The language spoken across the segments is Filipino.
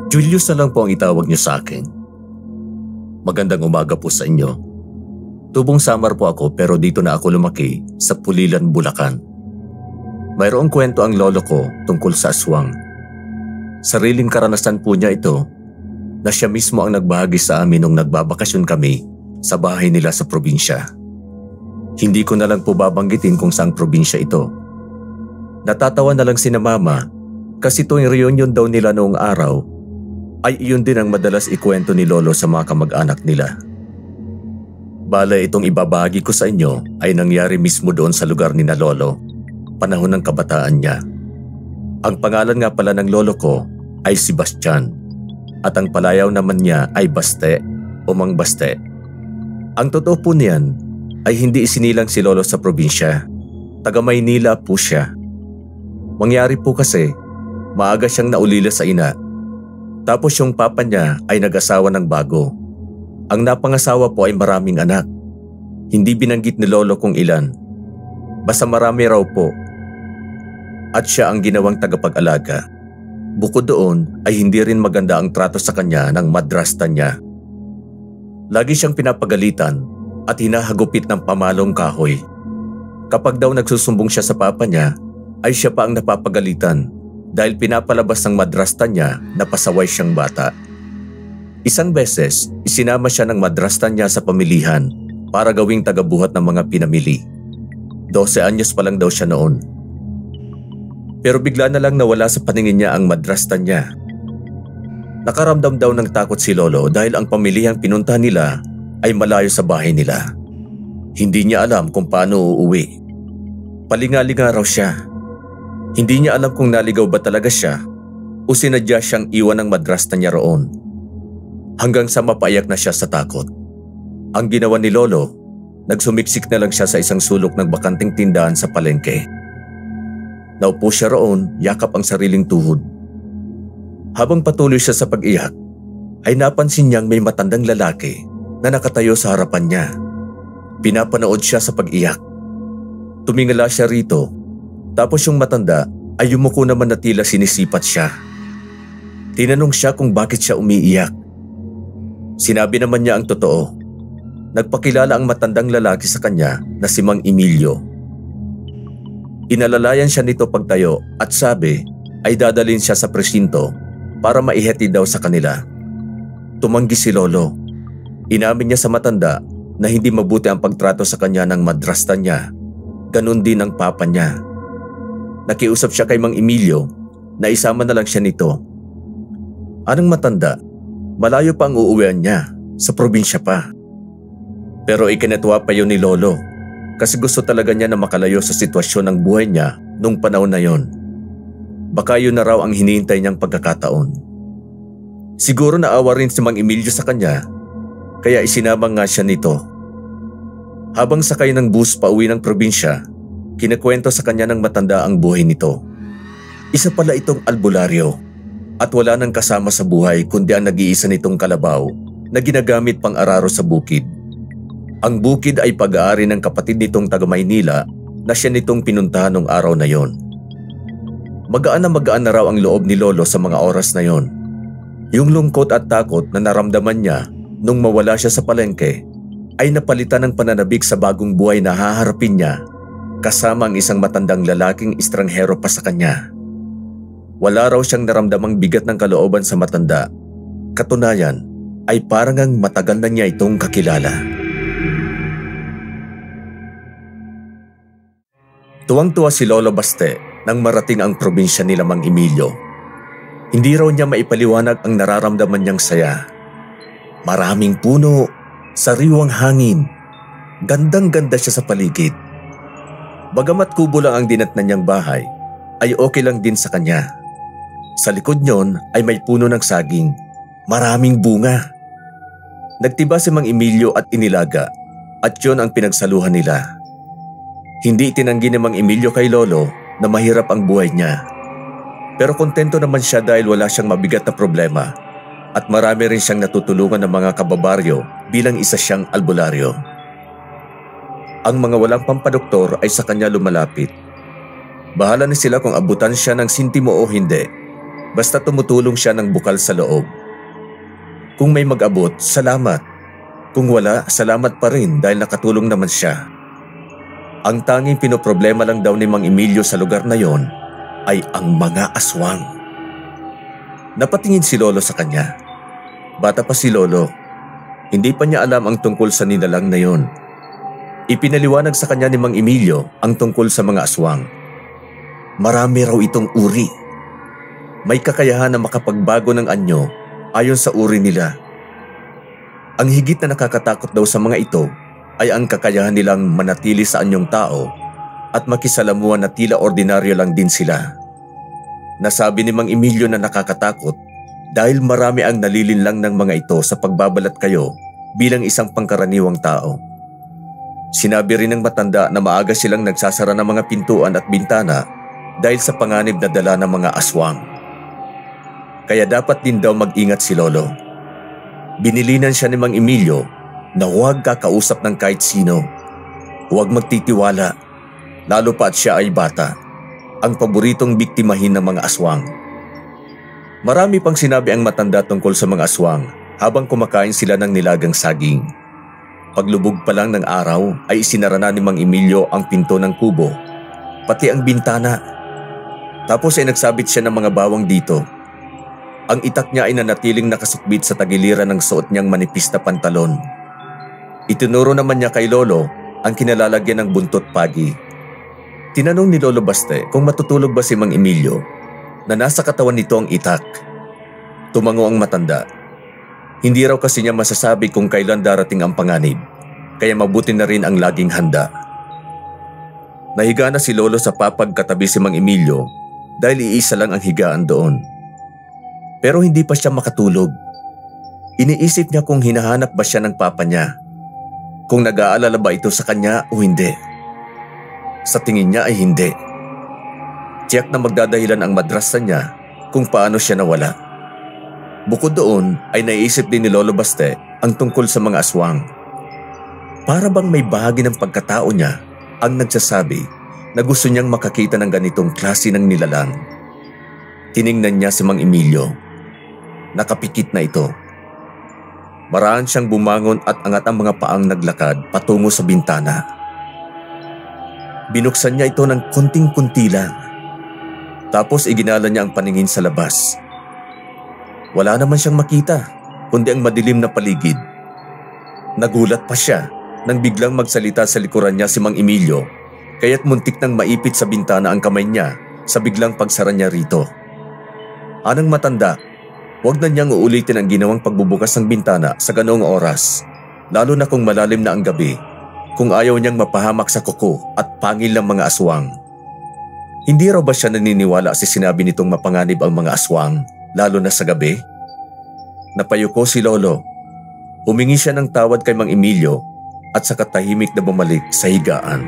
Julius na lang po ang itawag niyo sa akin. Magandang umaga po sa inyo. Tubong Samar po ako pero dito na ako lumaki sa Pulilan, Bulacan. Mayroong kwento ang lolo ko tungkol sa aswang. Sariling karanasan po niya ito na siya mismo ang nagbahagi sa amin nung nagbabakasyon kami sa bahay nila sa probinsya. Hindi ko na lang po babanggitin kung saang probinsya ito. Natatawa na lang sina mama kasi tuwing reunion daw nila noong araw ay iyon din ang madalas ikwento ni lolo sa mga kamag-anak nila. Bale, itong ibabahagi ko sa inyo ay nangyari mismo doon sa lugar ni na lolo, panahon ng kabataan niya. Ang pangalan nga pala ng lolo ko ay si Bastian at ang palayaw naman niya ay Baste o Mang Baste. Ang totoo po niyan ay hindi isinilang si lolo sa probinsya. Taga Maynila po siya. Mangyari po kasi, maaga siyang naulila sa ina. Tapos yung papa niya ay nag-asawa ng bago. Ang napangasawa po ay maraming anak. Hindi binanggit ni lolo kung ilan. Basta marami raw po. At siya ang ginawang tagapag-alaga. Bukod doon ay hindi rin maganda ang trato sa kanya ng madrasta niya. Lagi siyang pinapagalitan at hinahagupit ng pamalong kahoy. Kapag daw nagsusumbong siya sa papa niya, ay siya pa ang napapagalitan. Dahil pinapalabas ng madrasta niya na pasaway siyang bata. Isang beses, isinama siya ng madrasta niya sa pamilihan para gawing tagabuhat ng mga pinamili. 12 anyos pa lang daw siya noon. Pero bigla na lang nawala sa paningin niya ang madrasta niya. Nakaramdam daw ng takot si lolo dahil ang pamilihang pinunta nila ay malayo sa bahay nila. Hindi niya alam kung paano uuwi. Palingalinga raw siya. Hindi niya alam kung naligaw ba talaga siya o sinadya siyang iwan ng madrasta niya roon. Hanggang sa mapaiyak na siya sa takot. Ang ginawa ni lolo, nagsumiksik na lang siya sa isang sulok ng bakanting tindahan sa palengke. Naupo siya roon, yakap ang sariling tuhod. Habang patuloy siya sa pag-iyak, ay napansin niyang may matandang lalaki na nakatayo sa harapan niya. Pinapanood siya sa pag-iyak. Tumingala siya rito. Tapos yung matanda ay yumuko naman na tila sinisipat siya. Tinanong siya kung bakit siya umiiyak. Sinabi naman niya ang totoo. Nagpakilala ang matandang lalaki sa kanya na si Mang Emilio. Inalalayan siya nito pagtayo at sabi ay dadalhin siya sa presinto para maihatid daw sa kanila. Tumanggi si lolo. Inamin niya sa matanda na hindi mabuti ang pagtrato sa kanya ng madrasta niya. Ganun din ang papa niya. Nakiusap siya kay Mang Emilio na isama na lang siya nito. Anong matanda? Malayo pa ang uuwian niya, sa probinsya pa. Pero ikinatuwa pa yun ni lolo kasi gusto talaga niya na makalayo sa sitwasyon ng buhay niya nung panahon na yon. Baka yun na raw ang hinihintay niyang pagkakataon. Siguro naawa rin si Mang Emilio sa kanya kaya isinama nga siya nito. Habang sakay ng bus pauwi ng probinsya, kinakwento sa kanya ng matanda ang buhay nito. Isa pala itong albularyo at wala nang kasama sa buhay kundi ang nag-iisa nitong kalabaw na ginagamit pang araro sa bukid. Ang bukid ay pag-aari ng kapatid nitong taga Maynila na siya nitong pinuntahan nung araw na yon. Magaan na raw ang loob ni lolo sa mga oras na yon. Yung lungkot at takot na naramdaman niya nung mawala siya sa palengke ay napalitan ng pananabik sa bagong buhay na haharapin niya kasama ang isang matandang lalaking estranghero pa sa kanya. Wala raw siyang naramdamang bigat ng kalooban sa matanda. Katunayan ay parang ang matagal na niya itong kakilala. Tuwang-tuwa si Lolo Baste nang marating ang probinsya nila Mang Emilio. Hindi raw niya maipaliwanag ang nararamdaman niyang saya. Maraming puno, sariwang hangin, gandang-ganda siya sa paligid. Bagamat kubo lang ang dinatnan niyang bahay, ay okay lang din sa kanya. Sa likod niyon ay may puno ng saging, maraming bunga. Nagtiba si Mang Emilio at inilaga at yun ang pinagsaluhan nila. Hindi itinanggi ni Mang Emilio kay Lolo na mahirap ang buhay niya. Pero kontento naman siya dahil wala siyang mabigat na problema at marami rin siyang natutulungan ng mga kababaryo bilang isa siyang albularyo. Ang mga walang pampadoktor ay sa kanya lumalapit. Bahala na sila kung abutan siya ng sintimo o hindi. Basta tumutulong siya ng bukal sa loob. Kung may mag-abot, salamat. Kung wala, salamat pa rin dahil nakatulong naman siya. Ang tanging pinoproblema lang daw ni Mang Emilio sa lugar na yon ay ang mga aswang. Napatingin si Lolo sa kanya. Bata pa si Lolo. Hindi pa niya alam ang tungkol sa nilalang na yon. Ipinaliwanag sa kanya ni Mang Emilio ang tungkol sa mga aswang. Marami raw itong uri. May kakayahan na makapagbago ng anyo ayon sa uri nila. Ang higit na nakakatakot daw sa mga ito ay ang kakayahan nilang manatili sa anyong tao at makisalamuhan na tila ordinaryo lang din sila. Nasabi ni Mang Emilio na nakakatakot dahil marami ang nalilinlang ng mga ito sa pagbabalat kayo bilang isang pangkaraniwang tao. Sinabi rin ng matanda na maaga silang nagsasara ng mga pintuan at bintana dahil sa panganib na dala ng mga aswang. Kaya dapat din daw mag-ingat si Lolo. Binilinan siya ni Mang Emilio na huwag kakausap ng kahit sino. Huwag magtitiwala, lalo pa at siya ay bata, ang paboritong biktimahin ng mga aswang. Marami pang sinabi ang matanda tungkol sa mga aswang habang kumakain sila ng nilagang saging. Paglubog pa lang ng araw ay isinara na ni Mang Emilio ang pinto ng kubo, pati ang bintana. Tapos ay nagsabit siya ng mga bawang dito. Ang itak niya ay nanatiling nakasukbit sa tagiliran ng suot niyang manipis na pantalon. Itinuro naman niya kay Lolo ang kinalalagyan ng buntot pagi. Tinanong ni Lolo Baste kung matutulog ba si Mang Emilio na nasa katawan nito ang itak. Tumango ang matanda. Hindi raw kasi niya masasabi kung kailan darating ang panganib, kaya mabuti na rin ang laging handa. Nahiga na si Lolo sa papag katabi si Mang Emilio dahil iisa lang ang higaan doon. Pero hindi pa siya makatulog. Iniisip niya kung hinahanap ba siya ng papa niya, kung nag-aalala ba ito sa kanya o hindi. Sa tingin niya ay hindi. Tiyak na magdadahilan ang madrasa niya kung paano siya nawala. Bukod doon ay naiisip din ni Lolo Baste ang tungkol sa mga aswang. Para bang may bahagi ng pagkatao niya ang nagsasabi na gusto niyang makakita ng ganitong klase ng nilalang. Tiningnan niya si Mang Emilio. Nakapikit na ito. Maraan siyang bumangon at angat ang mga paang naglakad patungo sa bintana. Binuksan niya ito ng kunting-kunti lang. Tapos iginala niya ang paningin sa labas. Wala naman siyang makita, kundi ang madilim na paligid. Nagulat pa siya nang biglang magsalita sa likuran niya si Mang Emilio, kaya't muntik nang maipit sa bintana ang kamay niya sa biglang pagsara niya rito. Anang matanda, huwag na niyang uulitin ang ginawang pagbubukas ng bintana sa ganoong oras, lalo na kung malalim na ang gabi, kung ayaw niyang mapahamak sa kuko at pangil ng mga aswang. Hindi raw ba siya naniniwala sa sinabi nitong mapanganib ang mga aswang, lalo na sa gabi? Napayuko si Lolo. Humingi siya ng tawad kay Mang Emilio at saka tahimik na bumalik sa higaan.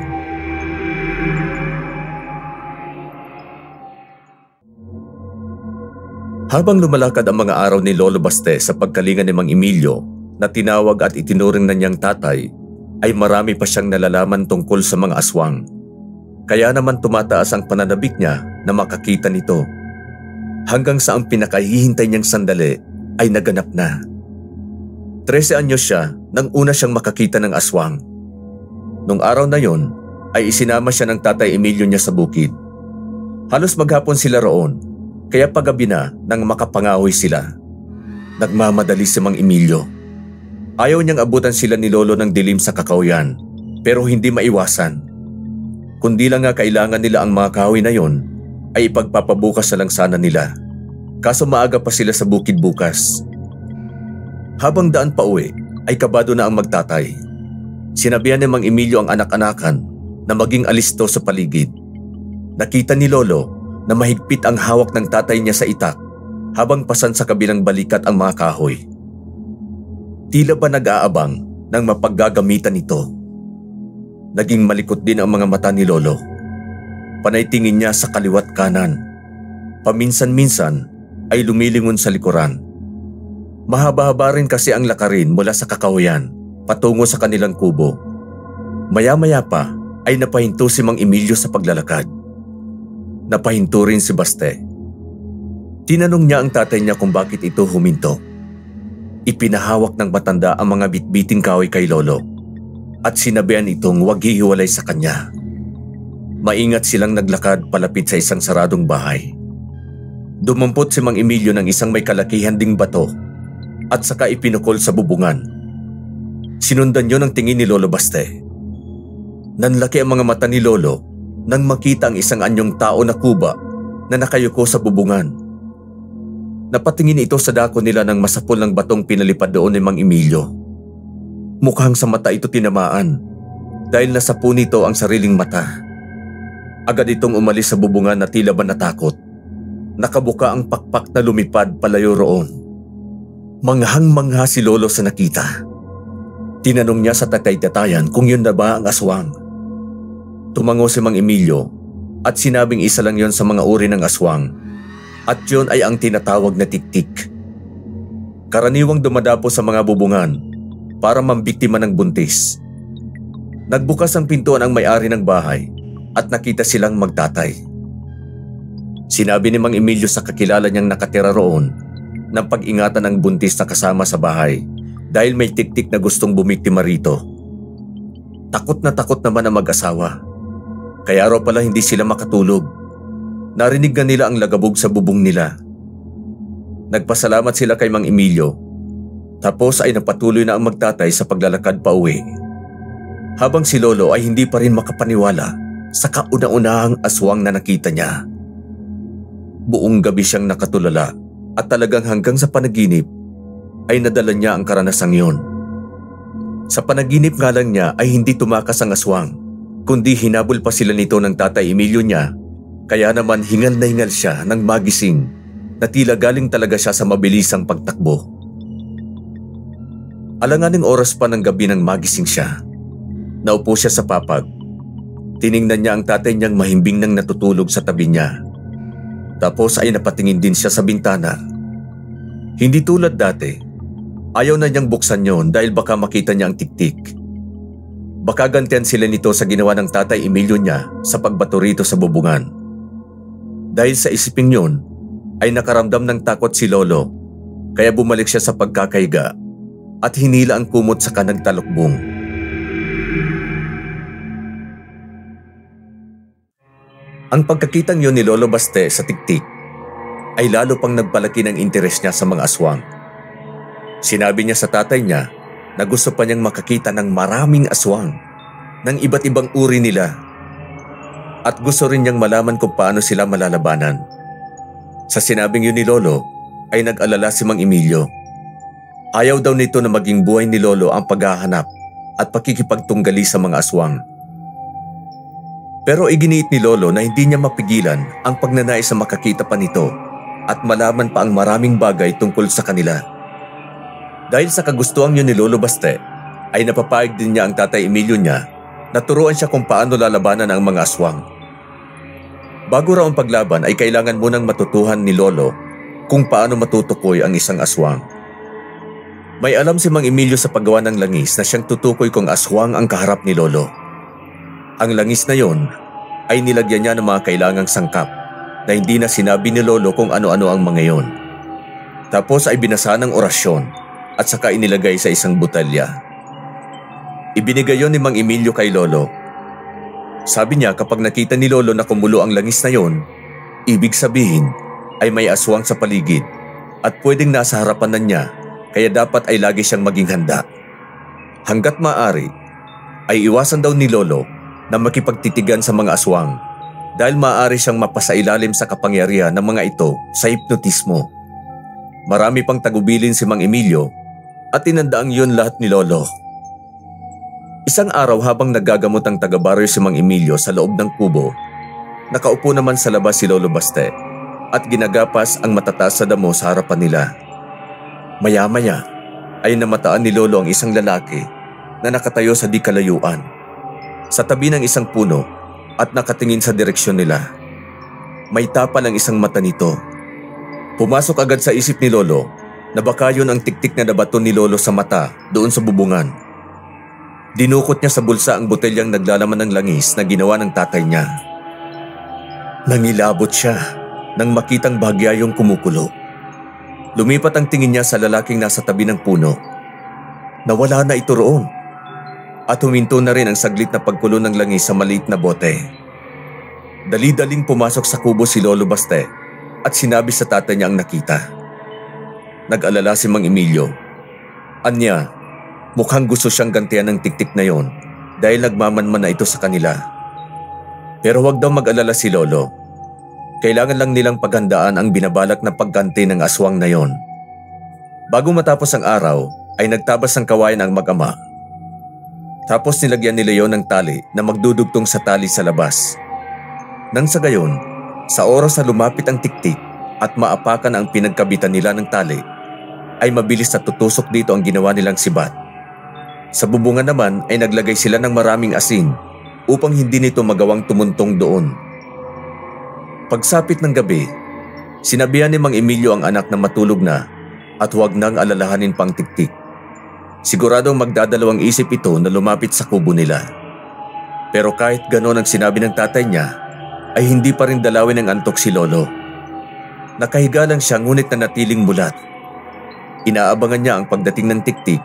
Habang lumalakad ang mga araw ni Lolo Baste sa pagkalinga ni Mang Emilio na tinawag at itinuring na niyang tatay, ay marami pa siyang nalalaman tungkol sa mga aswang. Kaya naman tumataas ang pananabik niya na makakita nito. Hanggang sa ang pinakahihintay niyang sandali ay naganap na. 13 anyos siya nang una siyang makakita ng aswang. Nung araw na yon ay isinama siya ng tatay Emilio niya sa bukid. Halos maghapon sila roon, kaya paggabi na nang makapangahoy sila. Nagmamadali si Mang Emilio. Ayaw niyang abutan sila ni Lolo ng dilim sa kakawyan, pero hindi maiwasan. Kundi lang nga kailangan nila ang mga kahoy na yon ay ipagpapabukas na lang sana nila. Kaso maaga pa sila sa bukid bukas. Habang daan pa uwi ay kabado na ang magtatay. Sinabihan ni Mang Emilio ang anak-anakan na maging alisto sa paligid. Nakita ni Lolo na mahigpit ang hawak ng tatay niya sa itak habang pasan sa kabilang balikat ang mga kahoy. Tila ba nag-aabang ng mapaggagamitan ito? Naging malikot din ang mga mata ni Lolo. Panay tingin niya sa kaliwat kanan. Paminsan-minsan ay lumilingon sa likuran. Mahaba-haba rin kasi ang lakarin mula sa kakahuyan patungo sa kanilang kubo. Maya-maya pa ay napahinto si Mang Emilio sa paglalakad. Napahinto rin si Baste. Tinanong niya ang tatay niya kung bakit ito huminto. Ipinahawak ng matanda ang mga bitbiting kahoy kay Lolo at sinabihan itong huwag hihiwalay sa kanya. Maingat silang naglakad palapit sa isang saradong bahay. Dumampot si Mang Emilio ng isang may kalakihan ding bato at saka ipinukol sa bubungan. Sinundan yun ang tingin ni Lolo Baste. Nanlaki ang mga mata ni Lolo nang makita ang isang anyong tao na kuba na nakayuko sa bubungan. Napatingin ito sa dako nila ng masapol ng batong pinalipad doon ni Mang Emilio. Mukhang sa mata ito tinamaan dahil nasapo nito ang sariling mata. Agad itong umalis sa bubungan na tila ba natakot. Nakabuka ang pakpak na lumipad palayo roon. Manghang-mangha si Lolo sa nakita. Tinanong niya sa tatay-tatayan kung yun na ba ang aswang. Tumango si Mang Emilio at sinabing isa lang yon sa mga uri ng aswang at yun ay ang tinatawag na tiktik. Karaniwang dumadapo sa mga bubungan para mambiktima ng buntis. Nagbukas ang pintuan ang may-ari ng bahay at nakita silang magtatay. Sinabi ni Mang Emilio sa kakilala niyang nakatira roon na pag-ingatan ang buntis na kasama sa bahay dahil may tiktik na gustong bumiktima rito. Takot naman ang mag-asawa. Kaya raw pala hindi sila makatulog. Narinig na nila ang lagabog sa bubong nila. Nagpasalamat sila kay Mang Emilio. Tapos ay napatuloy na ang magtatay sa paglalakad pa uwi. Habang si Lolo ay hindi pa rin makapaniwala sa kauna-unahang aswang na nakita niya. Buong gabi siyang nakatulala at talagang hanggang sa panaginip ay nadala niya ang karanasang yun. Sa panaginip nga lang niya ay hindi tumakas ang aswang, kundi hinabol pa sila nito ng tatay Emilio niya, kaya naman hingal na hingal siya nang magising na tila galing talaga siya sa mabilisang pagtakbo. Alanganing oras pa ng gabi nang magising siya. Naupo siya sa papag. Tiningnan niya ang tatay niyang mahimbing nang natutulog sa tabi niya. Tapos ay napatingin din siya sa bintana. Hindi tulad dati, ayaw na niyang buksan yon dahil baka makita niya ang tiktik. Baka gantian sila nito sa ginawa ng tatay Emilio niya sa pagbato rito sa bubungan. Dahil sa isiping yun, ay nakaramdam ng takot si Lolo, kaya bumalik siya sa pagkakaiga at hinila ang kumot sa kanang talukbong. Ang pagkakitang yun ni Lolo Baste sa tiktik ay lalo pang nagpalaki ng interes niya sa mga aswang. Sinabi niya sa tatay niya na gusto pa niyang makakita ng maraming aswang ng iba't ibang uri nila at gusto rin niyang malaman kung paano sila malalabanan. Sa sinabing yun ni Lolo ay nag-alala si Mang Emilio. Ayaw daw nito na maging buhay ni Lolo ang paghahanap at pakikipagtunggali sa mga aswang. Pero iginiit ni Lolo na hindi niya mapigilan ang pagnanais na makakita pa nito at malaman pa ang maraming bagay tungkol sa kanila. Dahil sa kagustuhan yun ni Lolo Baste, ay napapayag din niya ang tatay Emilio niya na turuan siya kung paano lalabanan ang mga aswang. Bago raw ang paglaban ay kailangan munang matutuhan ni Lolo kung paano matutukoy ang isang aswang. May alam si Mang Emilio sa paggawa ng langis na siyang tutukoy kung aswang ang kaharap ni Lolo. Ang langis na yon ay nilagyan niya ng mga kailangang sangkap na hindi na sinabi ni Lolo kung ano-ano ang mga yon. Tapos ay binasa ng orasyon at saka inilagay sa isang butelya. Ibinigay yon ni Mang Emilio kay Lolo. Sabi niya kapag nakita ni Lolo na kumulo ang langis na yon, ibig sabihin ay may aswang sa paligid at pwedeng nasa harapan na niya, kaya dapat ay lagi siyang maging handa. Hanggat maaari ay iwasan daw ni Lolo na makipagtitigan sa mga aswang dahil maaari siyang mapasailalim sa kapangyarihan ng mga ito sa hipnotismo. Marami pang tagubilin si Mang Emilio at tinandaang yun lahat ni Lolo. Isang araw habang nagagamot ang taga-baryo si Mang Emilio sa loob ng kubo, nakaupo naman sa labas si Lolo Baste at ginagapas ang matataas sa damo sa harapan nila. Maya-maya ay namataan ni Lolo ang isang lalaki na nakatayo sa di kalayuan sa tabi ng isang puno at nakatingin sa direksyon nila. May tapa ng isang mata nito. Pumasok agad sa isip ni Lolo na baka yun ang tiktik na nabato ni Lolo sa mata doon sa bubungan. Dinukot niya sa bulsa ang botelyang naglalaman ng langis na ginawa ng tatay niya. Nangilabot siya nang makitang bahagyayong kumukulo. Lumipat ang tingin niya sa lalaking nasa tabi ng puno. Nawala na ito roon. At huminto na rin ang saglit na pagkulo ng langis sa maliit na bote. Dali-daling pumasok sa kubo si Lolo Baste at sinabi sa tatay niya ang nakita. Nag-alala si Mang Emilio. Anya, mukhang gusto siyang gantian ng tiktik na yon dahil nagmamanman na ito sa kanila. Pero wag daw mag-alala si Lolo. Kailangan lang nilang paghandaan ang binabalak na pagganti ng aswang na yon. Bago matapos ang araw, ay nagtabas ng kawayan ang mag-ama. Tapos nilagyan nila yon ng tali na magdudugtong sa tali sa labas. Nang sa gayon, sa oras na lumapit ang tiktik at maapakan ang pinagkabitan nila ng tali, ay mabilis na tutusok dito ang ginawa nilang sibat. Sa bubungan naman ay naglagay sila ng maraming asin upang hindi nito magawang tumuntong doon. Pagsapit ng gabi, sinabihan ni Mang Emilio ang anak na matulog na at huwag nang alalahanin pang tiktik. Siguradong magdadalawang isip ito na lumapit sa kubo nila. Pero kahit ganon ang sinabi ng tatay niya, ay hindi pa rin dalawin ng antok si Lolo. Nakahiga lang siya ngunit nanatiling mulat. Inaabangan niya ang pagdating ng tiktik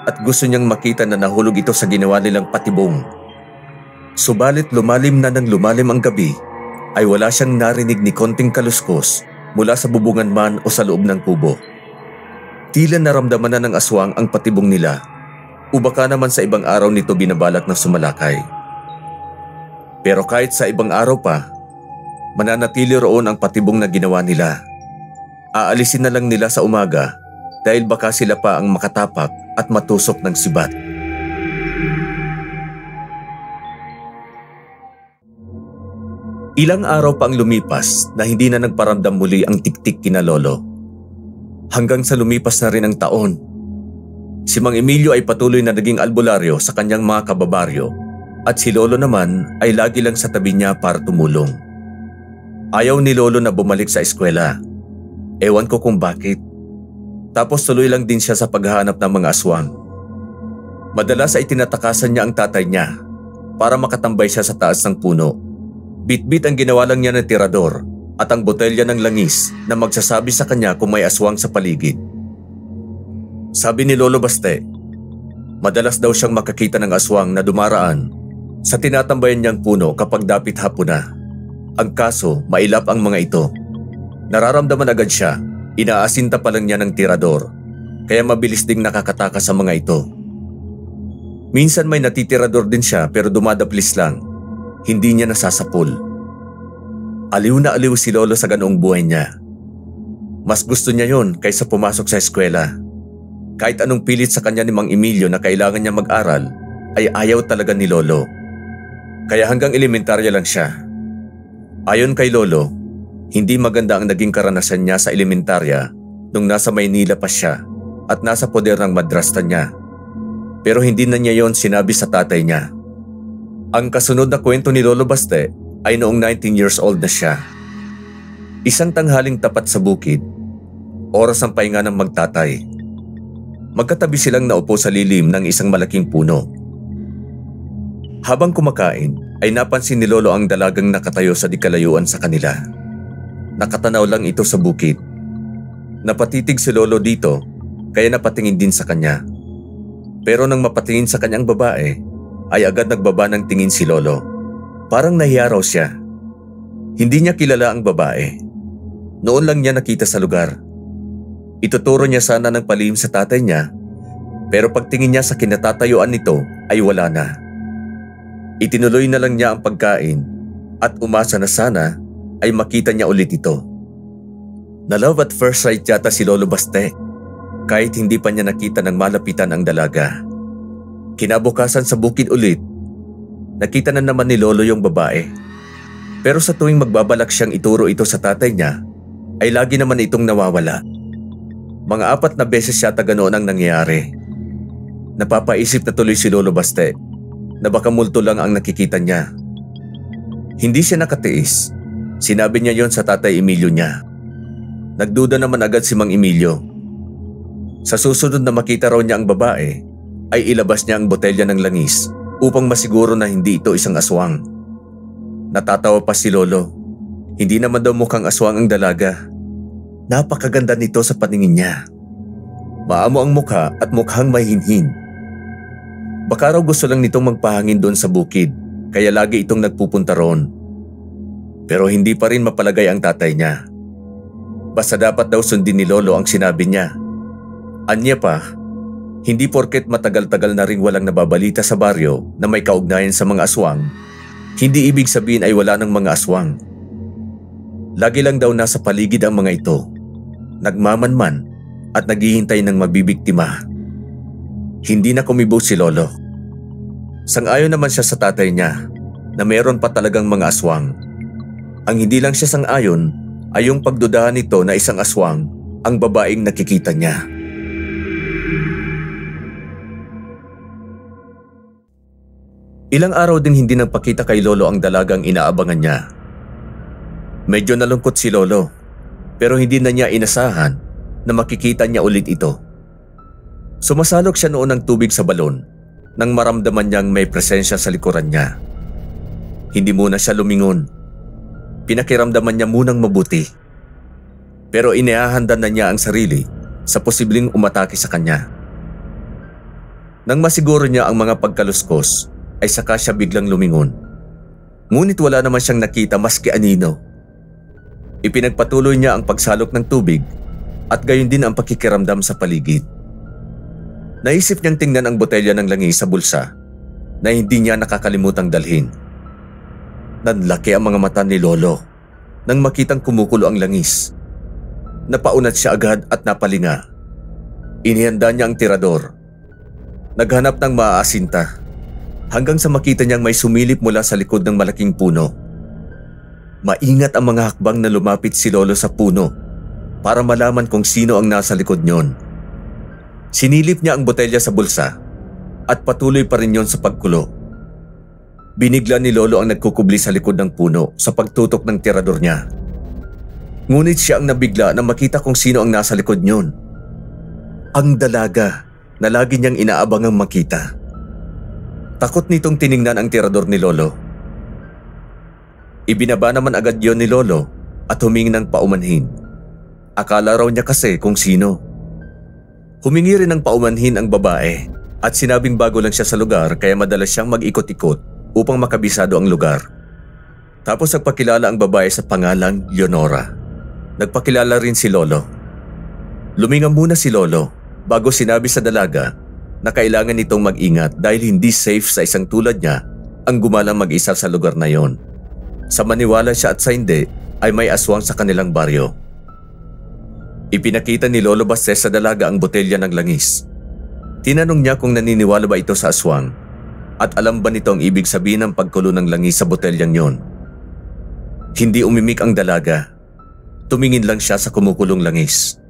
at gusto niyang makita na nahulog ito sa ginawa nilang patibong. Subalit lumalim na ng lumalim ang gabi, ay wala siyang narinig ni konting kaluskos mula sa bubungan man o sa loob ng kubo. Tila naramdaman na ng aswang ang patibong nila o baka naman sa ibang araw nito binabalak na sumalakay. Pero kahit sa ibang araw pa, mananatili roon ang patibong na ginawa nila. Aalisin na lang nila sa umaga dahil baka sila pa ang makatapak at matusok ng sibat. Ilang araw pa ang lumipas na hindi na nagparamdam muli ang tiktik kina Lolo. Hanggang sa lumipas na rin ang taon. Si Mang Emilio ay patuloy na naging albularyo sa kanyang mga kababaryo at si Lolo naman ay lagi lang sa tabi niya para tumulong. Ayaw ni Lolo na bumalik sa eskwela. Ewan ko kung bakit. Tapos tuloy lang din siya sa paghahanap ng mga aswang. Madalas ay tinatakasan niya ang tatay niya para makatambay siya sa taas ng puno. Bit-bit ang ginawa lang niya ng tirador at ang botelya ng langis na magsasabi sa kanya kung may aswang sa paligid. Sabi ni Lolo Baste, madalas daw siyang makakita ng aswang na dumaraan sa tinatambayan niyang puno kapag dapit hapon na. Ang kaso, mailap ang mga ito. Nararamdaman agad siya, inaasinta pa lang niya ng tirador, kaya mabilis ding nakakatakas sa mga ito. Minsan may natitirador din siya pero dumadaplis lang. Hindi niya nasasapul. Aliw na aliw si Lolo sa ganoong buhay niya. Mas gusto niya yon kaysa pumasok sa eskwela. Kahit anong pilit sa kanya ni Mang Emilio na kailangan niya mag-aral, ay ayaw talaga ni Lolo. Kaya hanggang elementarya lang siya. Ayon kay Lolo, hindi maganda ang naging karanasan niya sa elementarya nung nasa Maynila pa siya at nasa poder ng madrasta niya. Pero hindi na niya yon sinabi sa tatay niya. Ang kasunod na kwento ni Lolo Baste ay noong 19 years old na siya. Isang tanghaling tapat sa bukid, oras ng pahinga ng magtatay. Magkatabi silang naupo sa lilim ng isang malaking puno. Habang kumakain ay napansin ni Lolo ang dalagang nakatayo sa dikalayuan sa kanila. Nakatanaw lang ito sa bukid. Napatitig si Lolo dito kaya napatingin din sa kanya. Pero nang mapatingin sa kanyang babae, ay agad nagbaba ng tingin si Lolo. Parang nahiya raw siya. Hindi niya kilala ang babae. Noon lang niya nakita sa lugar. Ituturo niya sana ng palihim sa tatay niya, pero pagtingin niya sa kinatatayuan nito ay wala na. Itinuloy na lang niya ang pagkain at umasa na sana ay makita niya ulit ito. Na-love at first sight yata si Lolo Baste kahit hindi pa niya nakita ng malapitan ang dalaga. Kinabukasan sa bukid ulit, nakita na naman ni Lolo yung babae. Pero sa tuwing magbabalak siyang ituro ito sa tatay niya, ay lagi naman itong nawawala. Mga 4 na beses yata ganoon ang nangyayari. Napapaisip na tuloy si Lolo Baste na baka multo lang ang nakikita niya. Hindi siya nakatiis. Sinabi niya yon sa tatay Emilio niya. Nagduda naman agad si Mang Emilio. Sa susunod na makita raw niya ang babae, ay ilabas niya ang botelya ng langis upang masiguro na hindi ito isang aswang. Natatawa pa si Lolo. Hindi naman daw mukhang aswang ang dalaga. Napakaganda nito sa paningin niya. Maamo ang mukha at mukhang may hinhin. Baka raw gusto lang nitong magpahangin doon sa bukid, kaya lagi itong nagpupunta roon. Pero hindi pa rin mapalagay ang tatay niya. Basta dapat daw sundin ni Lolo ang sinabi niya. Anya pa, hindi porket matagal-tagal na ring walang nababalita sa baryo na may kaugnayan sa mga aswang, hindi ibig sabihin ay wala ng mga aswang. Lagi lang daw nasa paligid ang mga ito, nagmamanman at naghihintay ng mabibiktima. Hindi na kumibo si Lolo. Sang-ayon naman siya sa tatay niya na meron pa talagang mga aswang. Ang hindi lang siya sang-ayon ay yung pagdudahan nito na isang aswang ang babaeng nakikita niya. Ilang araw din hindi nagpakita kay Lolo ang dalagang inaabangan niya. Medyo nalungkot si Lolo, pero hindi na niya inasahan na makikita niya ulit ito. Sumasalok siya noon ng tubig sa balon nang maramdaman niyang may presensya sa likuran niya. Hindi muna siya lumingon. Pinakiramdaman niya munang mabuti. Pero inihahanda na niya ang sarili sa posibleng umatake sa kanya. Nang masiguro niya ang mga pagkaluskos, ay saka siya biglang lumingon. Ngunit wala naman siyang nakita maski anino. Ipinagpatuloy niya ang pagsalok ng tubig at gayon din ang pakikiramdam sa paligid. Naisip niyang tingnan ang botelya ng langis sa bulsa na hindi niya nakakalimutang dalhin. Nanlaki ang mga mata ni Lolo nang makitang kumukulo ang langis. Napaunat siya agad at napalinga. Inihanda niya ang tirador. Naghanap ng maaasinta hanggang sa makita niyang may sumilip mula sa likod ng malaking puno. Maingat ang mga hakbang na lumapit si Lolo sa puno para malaman kung sino ang nasa likod niyon. Sinilip niya ang botelya sa bulsa at patuloy pa rin yon sa pagkulo. Binigla ni Lolo ang nagkukubli sa likod ng puno sa pagtutok ng tirador niya. Ngunit siya ang nabigla na makita kung sino ang nasa likod niyon. Ang dalaga na lagi niyang inaabangang makita. Takot nitong tiningnan ang tirador ni Lolo. Ibinaba naman agad yon ni Lolo at humingi ng paumanhin. Akala raw niya kasi kung sino. Humingi rin ng paumanhin ang babae at sinabing bago lang siya sa lugar kaya madalas siyang mag-ikot-ikot upang makabisado ang lugar. Tapos nagpakilala ang babae sa pangalang Leonora. Nagpakilala rin si Lolo. Luminga muna si Lolo bago sinabi sa dalaga na kailangan nitong mag-ingat dahil hindi safe sa isang tulad niya ang gumalang mag-isa sa lugar na yon. Sa maniwala siya at sa hindi ay may aswang sa kanilang baryo. Ipinakita ni Lolo Bastes sa dalaga ang botelya ng langis. Tinanong niya kung naniniwala ba ito sa aswang at alam ba nito ang ibig sabihin ng pagkulo ng langis sa botelyang yon. Hindi umimik ang dalaga. Tumingin lang siya sa kumukulong langis.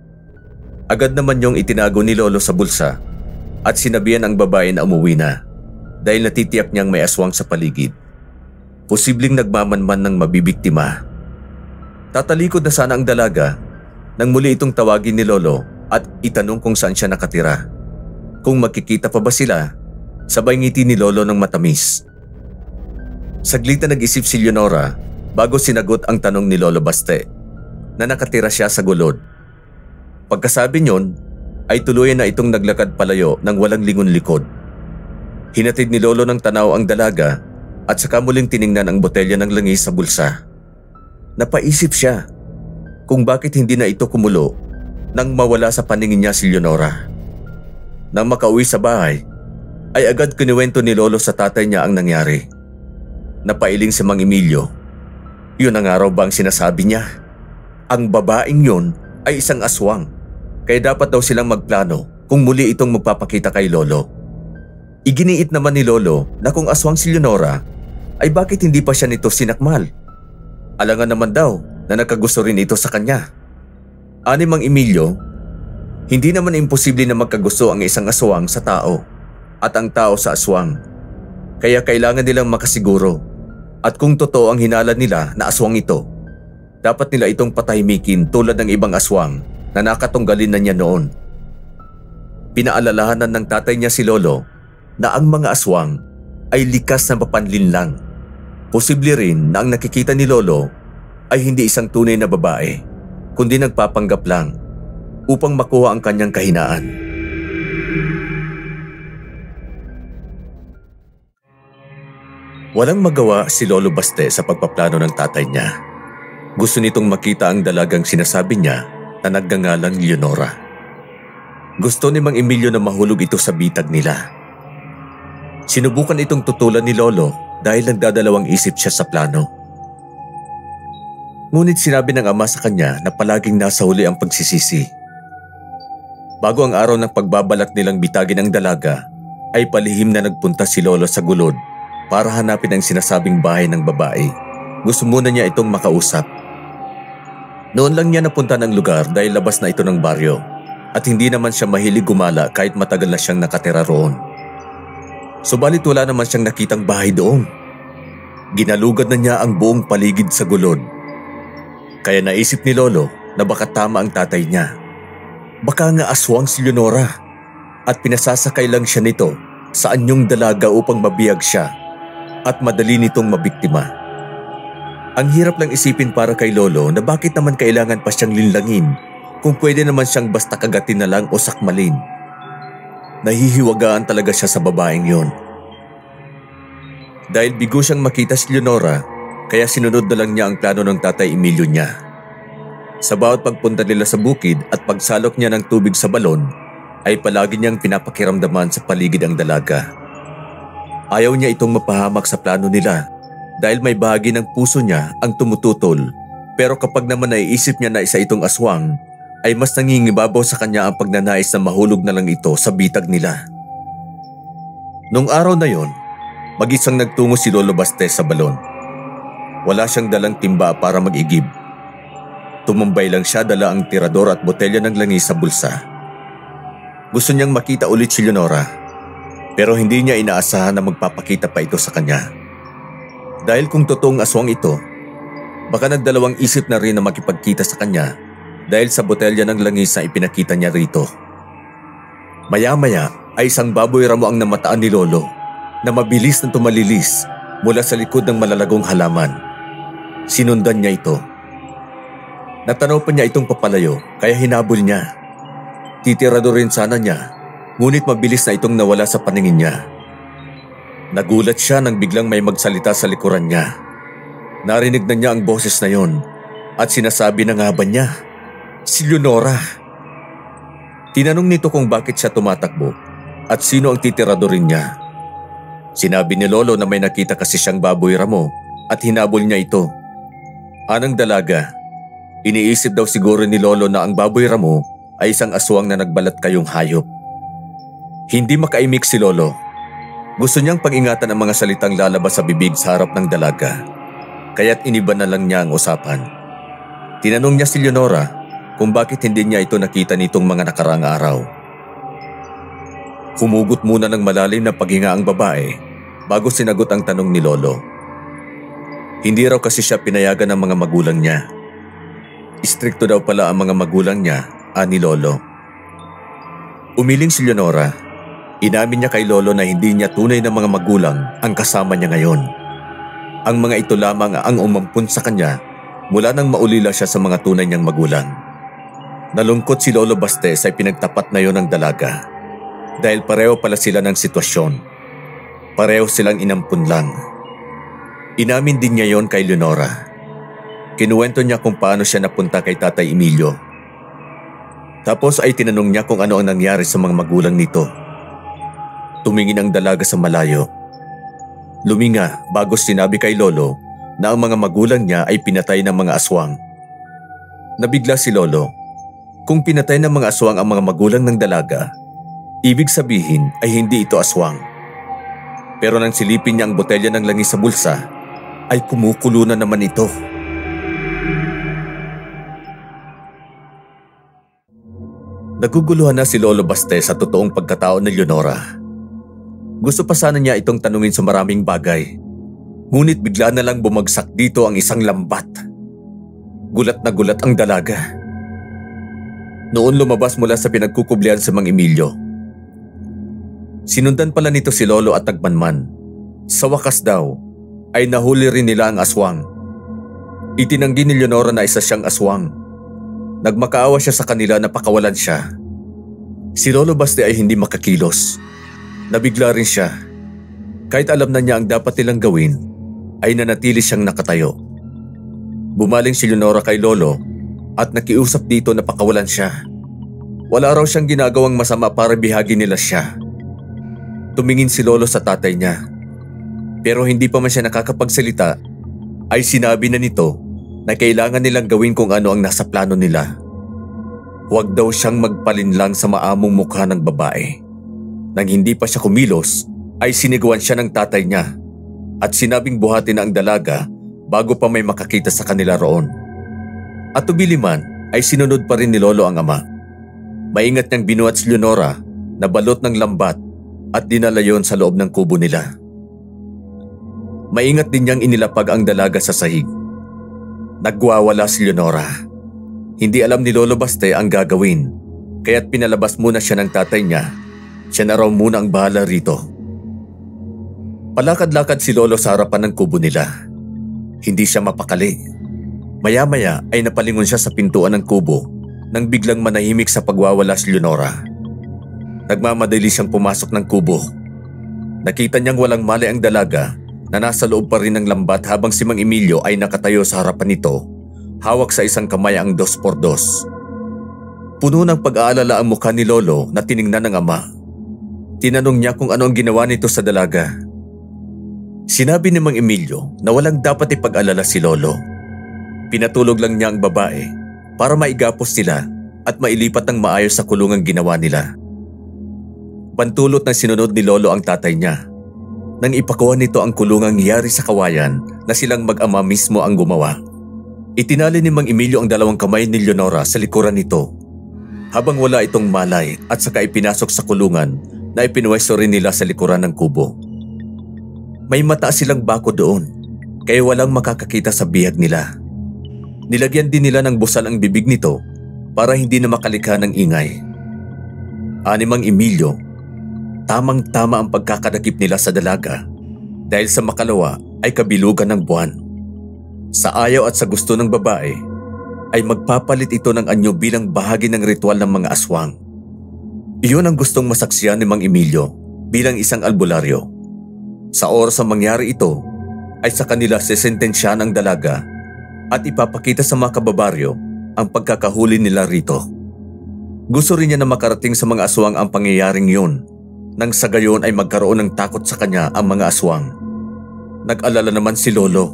Agad naman niyong itinago ni Lolo sa bulsa at sinabihan ang babae na umuwi na dahil natitiyak niyang may aswang sa paligid. Posibleng nagmamanman ng mabibiktima. Tatalikod na sana ang dalaga nang muli itong tawagin ni Lolo at itanong kung saan siya nakatira. Kung makikita pa ba sila, sabay ngiti ni Lolo ng matamis. Saglit na nag-isip si Leonora bago sinagot ang tanong ni Lolo Baste na nakatira siya sa gulod. Pagkasabi niyon ay tuluyan na itong naglakad palayo ng walang lingon likod. Hinatid ni Lolo ng tanaw ang dalaga at saka muling tiningnan ang botelya ng langis sa bulsa. Napaisip siya kung bakit hindi na ito kumulo nang mawala sa paningin niya si Leonora. Nang makauwi sa bahay, ay agad kinuwento ni Lolo sa tatay niya ang nangyari. Napailing si Mang Emilio. Yun ang araw ba ang sinasabi niya? Ang babaeng yun ay isang aswang, kaya dapat daw silang magplano kung muli itong magpapakita kay Lolo. Iginiit naman ni Lolo na kung aswang si Leonora, ay bakit hindi pa siya nito sinakmal? Alangan naman daw na nagkagusto rin ito sa kanya. Ani Mang Emilio, hindi naman imposible na magkagusto ang isang aswang sa tao at ang tao sa aswang. Kaya kailangan nilang makasiguro at kung totoo ang hinala nila na aswang ito, dapat nila itong patahimikin tulad ng ibang aswang na nakatunggalin na niya noon. Pinaalalahanan ng tatay niya si Lolo na ang mga aswang ay likas na mapanlinlang. Posible rin na ang nakikita ni Lolo ay hindi isang tunay na babae, kundi nagpapanggap lang upang makuha ang kanyang kahinaan. Walang magawa si Lolo Baste sa pagpaplano ng tatay niya. Gusto nitong makita ang dalagang sinasabi niya na nagngangalang Leonora. Gusto ni Mang Emilio na mahulog ito sa bitag nila. Sinubukan itong tutulan ni Lolo dahil nagdadalawang isip siya sa plano. Ngunit sinabi ng ama sa kanya na palaging nasa huli ang pagsisisi. Bago ang araw ng pagbabalak nilang bitagin ang dalaga, ay palihim na nagpunta si Lolo sa gulod para hanapin ang sinasabing bahay ng babae. Gusto muna niya itong makausap. Noon lang niya napunta ng lugar dahil labas na ito ng baryo at hindi naman siya mahilig gumala kahit matagal na siyang nakatira roon. Subalit wala naman siyang nakitang bahay doon. Ginalugad na niya ang buong paligid sa gulod. Kaya naisip ni Lolo na baka tama ang tatay niya. Baka nga aswang si Leonora at pinasasakay lang siya nito sa anyong dalaga upang mabiyag siya at madali nitong mabiktima. Ang hirap lang isipin para kay Lolo na bakit naman kailangan pa siyang linlangin kung pwede naman siyang basta kagatin na lang o sakmalin. Nahihiwagaan talaga siya sa babaeng yon. Dahil bigo siyang makita si Leonora, kaya sinunod na lang niya ang plano ng tatay Emilio niya. Sa bawat pagpunta nila sa bukid at pagsalok niya ng tubig sa balon, ay palagi niyang pinapakiramdaman sa paligid ang dalaga. Ayaw niya itong mapahamak sa plano nila dahil may bahagi ng puso niya ang tumututol, pero kapag naman naiisip niya na isa itong aswang, ay mas nangingibabaw sa kanya ang pagnanais na mahulog na lang ito sa bitag nila. Nung araw na yon, mag-isang nagtungo si Lolo Baste sa balon. Wala siyang dalang timba para mag-igib. Tumambay lang siya, dala ang tirador at botelya ng langis sa bulsa. Gusto niyang makita ulit si Leonora, pero hindi niya inaasahan na magpapakita pa ito sa kanya. Dahil kung totoong aswang ito, baka nagdalawang isip na rin na makipagkita sa kanya dahil sa botelya ng langis na ipinakita niya rito. Maya-maya ay isang baboy ramo ang namataan ni Lolo na mabilis na tumalilis mula sa likod ng malalagong halaman. Sinundan niya ito. Natanaw pa niya itong papalayo kaya hinabol niya. Titirado rin sana niya, ngunit mabilis na itong nawala sa paningin niya. Nagulat siya nang biglang may magsalita sa likuran niya. Narinig na niya ang boses na yon at sinasabi na nga ba niya, si Leonora. Tinanong nito kung bakit siya tumatakbo at sino ang titiradorin niya. Sinabi ni Lolo na may nakita kasi siyang baboy ramo at hinabol niya ito. Anang dalaga, iniisip daw siguro ni Lolo na ang baboy ramo ay isang aswang na nagbalat kayong hayop. Hindi makaimik si Lolo. Gusto niyang pag-ingatan ang mga salitang lalabas sa bibig sa harap ng dalaga, kaya't iniba na lang niya ang usapan. Tinanong niya si Leonora kung bakit hindi niya ito nakita nitong mga nakaraang araw. Humugot muna ng malalim na paghinga ang babae bago sinagot ang tanong ni Lolo. Hindi raw kasi siya pinayagan ng mga magulang niya. Istrikto daw pala ang mga magulang niya, ani Lolo. Umiling si Leonora. Inamin niya kay Lolo na hindi niya tunay na mga magulang ang kasama niya ngayon. Ang mga ito lamang ang umampun sa kanya mula nang maulila siya sa mga tunay niyang magulang. Nalungkot si Lolo Baste sa pinagtapat na yon ng dalaga dahil pareho pala sila ng sitwasyon. Pareho silang inampun lang. Inamin din niya yon kay Leonora. Kinuwento niya kung paano siya napunta kay Tatay Emilio. Tapos ay tinanong niya kung ano ang nangyari sa mga magulang nito. Tumingin ang dalaga sa malayo. Luminga bago sinabi kay Lolo na ang mga magulang niya ay pinatay ng mga aswang. Nabigla si Lolo. Kung pinatay ng mga aswang ang mga magulang ng dalaga, ibig sabihin ay hindi ito aswang. Pero nang silipin niya ang botelya ng langis sa bulsa, ay kumukulo na naman ito. Naguguluhan na si Lolo Baste sa totoong pagkatao ni Leonora. Gusto pa sana niya itong tanungin sa maraming bagay. Ngunit bigla na lang bumagsak dito ang isang lambat. Gulat na gulat ang dalaga. Noon lumabas mula sa pinagkukublian sa Mang Emilio. Sinundan pala nito si Lolo at nagmanman. Sa wakas daw, ay nahuli rin nila ang aswang. Itinanggi ni Leonora na isa siyang aswang. Nagmakaawa siya sa kanila na pakawalan siya. Si Lolo Baste ay hindi makakilos. Nabigla rin siya. Kahit alam na niya ang dapat nilang gawin, ay nanatili siyang nakatayo. Bumaling si Leonora kay Lolo at nakiusap dito na pakawalan siya. Wala raw siyang ginagawang masama para bihagi nila siya. Tumingin si Lolo sa tatay niya. Pero hindi pa man siya nakakapagsalita, ay sinabi na nito na kailangan nilang gawin kung ano ang nasa plano nila. Huwag daw siyang magpalinlang sa maamong mukha ng babae. Nang hindi pa siya kumilos, ay siniguan siya ng tatay niya at sinabing buhatin na ang dalaga bago pa may makakita sa kanila roon. At tubiliman ay sinunod pa rin ni Lolo ang ama. Maingat niyang binuhat si Leonora na balot ng lambat at dinala yon sa loob ng kubo nila. Maingat din niyang inilapag ang dalaga sa sahig. Nagwawala si Leonora. Hindi alam ni Lolo Baste ang gagawin, kaya't pinalabas muna siya ng tatay niya. Siya na raw muna ang bahala rito. Palakad-lakad si Lolo sa harapan ng kubo nila. Hindi siya mapakali. Maya-maya ay napalingon siya sa pintuan ng kubo nang biglang manahimik sa pagwawala si Leonora. Nagmamadali siyang pumasok ng kubo. Nakita niyang walang malay ang dalaga na nasa loob pa rin ng lambat habang si Mang Emilio ay nakatayo sa harapan nito, hawak sa isang kamay ang 2x2. Puno ng pag-aalala ang mukha ni Lolo na tiningnan ng ama. Tinanong niya kung ano ang ginawa nito sa dalaga. Sinabi ni Mang Emilio na walang dapat ipag-alala si Lolo. Pinatulog lang niya ang babae para maigapos sila at mailipat ng maayos sa kulungang ginawa nila. Pantulot na sinunod ni Lolo ang tatay niya. Nang ipakuha nito ang kulungang yari sa kawayan na silang mag-ama mismo ang gumawa. Itinali ni Mang Emilio ang 2 kamay ni Leonora sa likuran nito. Habang wala itong malay at saka ipinasok sa kulungan na ipinuwesto rin nila sa likuran ng kubo. May mataas silang bako doon, kaya walang makakakita sa bihag nila. Nilagyan din nila ng busal ang bibig nito para hindi na makalikha ng ingay. Ani Mang Emilio, tamang-tama ang pagkakadakip nila sa dalaga dahil sa makalawa ay kabilugan ng buwan. Sa ayaw at sa gusto ng babae ay magpapalit ito ng anyo bilang bahagi ng ritual ng mga aswang. Iyon ang gustong masaksiyan ni Mang Emilio bilang isang albularyo. Sa oras ang mangyari ito ay sa kanila sesentensya ng dalaga at ipapakita sa mga kababaryo ang pagkakahuli nila rito. Gusto rin niya na makarating sa mga aswang ang pangyayaring yun. Nang sa gayon ay magkaroon ng takot sa kanya ang mga aswang. Nag-alala naman si Lolo.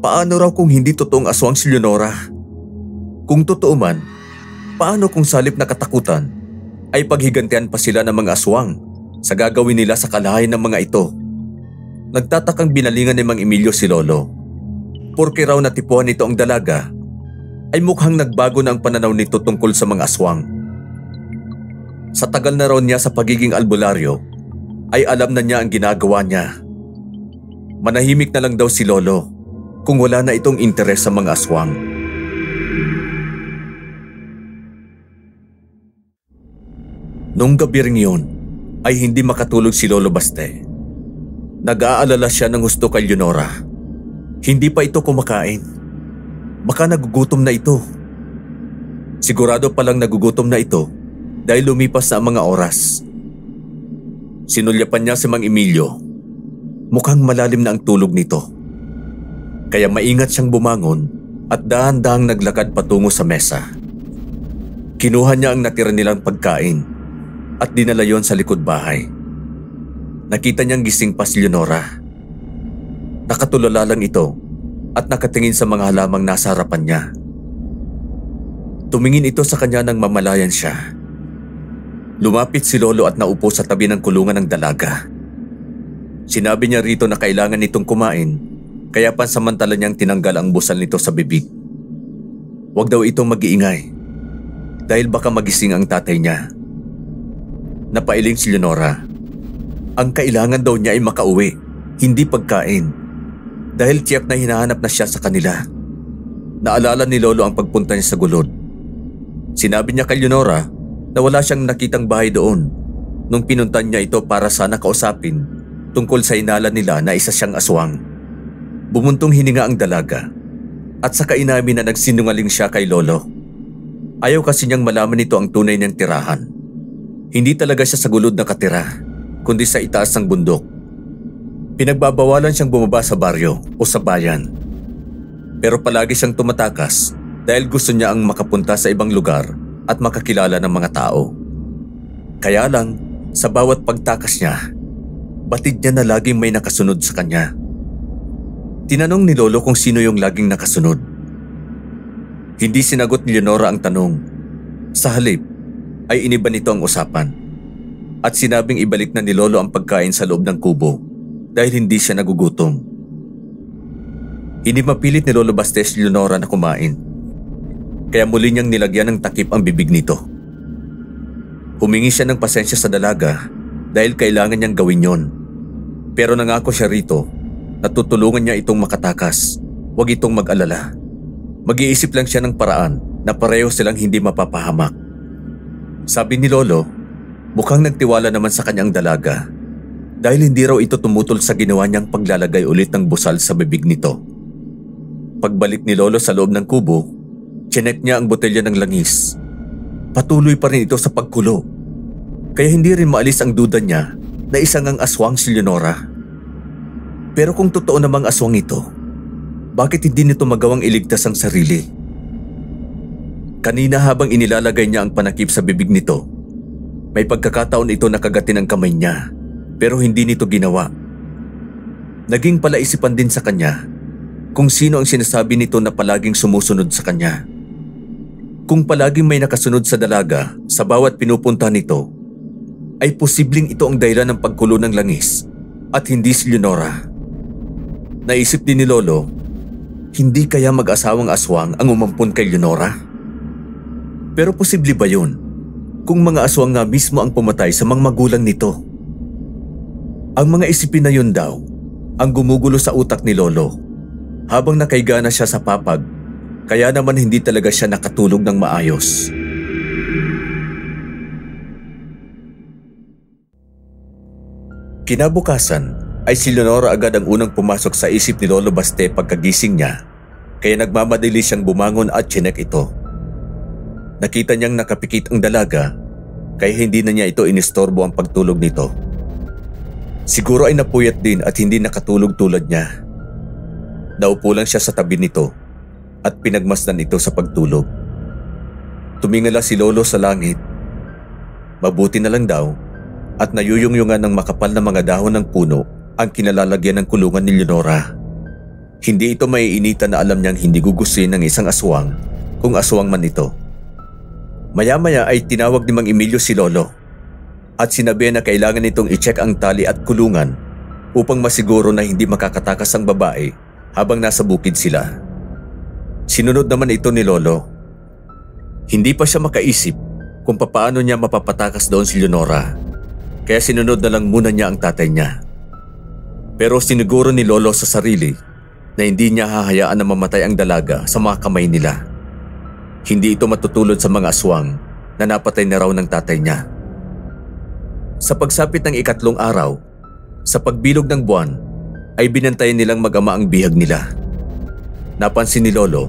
Paano raw kung hindi totoong aswang si Leonora? Kung totoo man, paano kung salip na katakutan ay paghigantihan pa sila ng mga aswang sa gagawin nila sa kalahay ng mga ito? Nagtatakang binalingan ni Mang Emilio si Lolo. Porke raw natipuhan nito ang dalaga, ay mukhang nagbago na ang pananaw nito tungkol sa mga aswang. Sa tagal na raw niya sa pagiging albularyo, ay alam na niya ang ginagawa niya. Manahimik na lang daw si Lolo kung wala na itong interes sa mga aswang. Nung gabi ring yun, ay hindi makatulog si Lolo Baste. Nag-aalala siya ng gusto kay Leonora. Hindi pa ito kumakain. Baka nagugutom na ito. Sigurado palang nagugutom na ito dahil lumipas na ang mga oras. Sinulyapan niya si Mang Emilio. Mukhang malalim na ang tulog nito. Kaya maingat siyang bumangon at dahan-dahang naglakad patungo sa mesa. Kinuha niya ang natira nilang pagkain at dinala yon sa likod bahay. Nakita niyang gising pa si Leonora. Nakatulala lang ito at nakatingin sa mga halamang nasa harapan niya. Tumingin ito sa kanya nang mamalayan siya. Lumapit si Lolo at naupo sa tabi ng kulungan ng dalaga. Sinabi niya rito na kailangan nitong kumain, kaya pansamantala niyang tinanggal ang busal nito sa bibig. Huwag daw itong mag-iingay dahil baka magising ang tatay niya. Napailing si Leonora. Ang kailangan daw niya ay makauwi, hindi pagkain, dahil tiyak na hinahanap na siya sa kanila. Naalala ni Lolo ang pagpunta niya sa gulod. Sinabi niya kay Leonora na wala siyang nakitang bahay doon nung pinuntan niya ito para sana kausapin tungkol sa inala nila na isa siyang aswang. Bumuntong hininga ang dalaga At saka inamin na nagsinungaling siya kay Lolo. Ayaw kasi niyang malaman nito ang tunay niyang tirahan. Hindi talaga siya sa gulod nakatira, kundi sa itaas ng bundok. Pinagbabawalan siyang bumaba sa baryo o sa bayan. Pero palagi siyang tumatakas dahil gusto niya ang makapunta sa ibang lugar at makakilala ng mga tao. Kaya lang, sa bawat pagtakas niya, batid niya na laging may nakasunod sa kanya. Tinanong ni Lolo kung sino yung laging nakasunod. Hindi sinagot ni Leonora ang tanong. Sa halip, ay iniba nito ang usapan. At sinabing ibalik na ni Lolo ang pagkain sa loob ng kubo dahil hindi siya nagugutom. Hindi mapilit ni Lolo Bastes si Leonora na kumain. Kaya muli niyang nilagyan ng takip ang bibig nito. Humingi siya ng pasensya sa dalaga dahil kailangan niyang gawin yon. Pero nangako siya rito na tutulungan niya itong makatakas. Huwag itong mag-alala. Mag-iisip lang siya ng paraan na pareho silang hindi mapapahamak. Sabi ni Lolo, mukhang nagtiwala naman sa kanyang dalaga dahil hindi raw ito tumutol sa ginawa niyang paglalagay ulit ng busal sa bibig nito. Pagbalik ni Lolo sa loob ng kubo, chinek niya ang botelya ng langis. Patuloy pa rin ito sa pagkulo. Kaya hindi rin maalis ang duda niya na isang ang aswang si Leonora. Pero kung totoo namang aswang ito, bakit hindi nito magawang iligtas ang sarili? Kanina habang inilalagay niya ang panakip sa bibig nito, may pagkakataon ito nakagatin ang kamay niya, pero hindi nito ginawa. Naging palaisipan din sa kanya kung sino ang sinasabi nito na palaging sumusunod sa kanya. Kung palaging may nakasunod sa dalaga sa bawat pinupunta nito, ay posibleng ito ang dahilan ng pagkulo ng langis at hindi si Leonora. Naisip din ni Lolo, hindi kaya mag-asawang aswang ang umampun kay Leonora? Pero posible ba yun kung mga aswang nga mismo ang pumatay sa mga magulang nito? Ang mga isipin na yun daw ang gumugulo sa utak ni Lolo habang nakaiga na siya sa papag, kaya naman hindi talaga siya nakatulog ng maayos. Kinabukasan ay si Leonora agad ang unang pumasok sa isip ni Lolo Baste pagkagising niya, kaya nagmamadali siyang bumangon at chinek ito. Nakita niyang nakapikit ang dalaga, kaya hindi na niya ito inistorbo ang pagtulog nito. Siguro ay napuyat din at hindi nakatulog tulad niya. Naupo lang siya sa tabi nito at pinagmasdan ito sa pagtulog. Tumingala si Lolo sa langit. Mabuti na lang daw at nayuyungyungan ng makapal na mga dahon ng puno ang kinalalagyan ng kulungan ni Leonora. Hindi ito maiinitan na alam niyang hindi gugustuhin ng isang aswang kung aswang man ito. Maya-maya ay tinawag ni Mang Emilio si Lolo at sinabi na kailangan nitong i-check ang tali at kulungan upang masiguro na hindi makakatakas ang babae habang nasa bukid sila. Sinunod naman ito ni Lolo. Hindi pa siya makaisip kung papaano niya mapapatakas doon si Leonora, kaya sinunod na lang muna niya ang tatay niya. Pero siniguro ni Lolo sa sarili na hindi niya hahayaan na mamatay ang dalaga sa mga kamay nila. Hindi ito matutulad sa mga aswang na napatay na raw ng tatay niya. Sa pagsapit ng ikatlong araw, sa pagbilog ng buwan, ay binantayan nilang mag-ama ang bihag nila. Napansin ni Lolo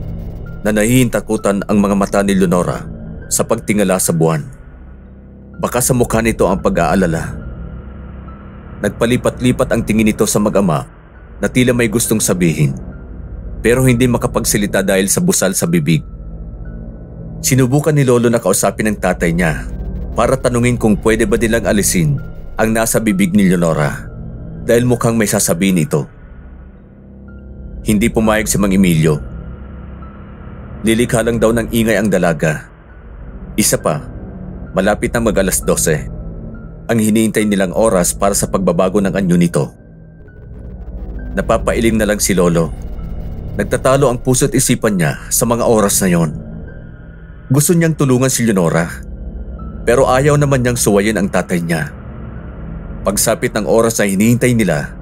na nahihintakutan ang mga mata ni Leonora sa pagtingala sa buwan. Baka sa mukha nito ang pag-aalala. Nagpalipat-lipat ang tingin nito sa mag-ama na tila may gustong sabihin, pero hindi makapagsalita dahil sa busal sa bibig. Sinubukan ni Lolo na kausapin ang tatay niya para tanungin kung pwede ba nilang alisin ang nasa bibig ni Leonora dahil mukhang may sasabihin ito. Hindi pumayag si Mang Emilio. Lilikha lang daw ng ingay ang dalaga. Isa pa, malapit na mag-alas 12. Ang hinihintay nilang oras para sa pagbabago ng anyo nito. Napapailing na lang si Lolo. Nagtatalo ang puso't isipan niya sa mga oras na yon. Gusto niyang tulungan si Leonora, pero ayaw naman niyang suwayin ang tatay niya. Pagsapit ng oras na hinihintay nila,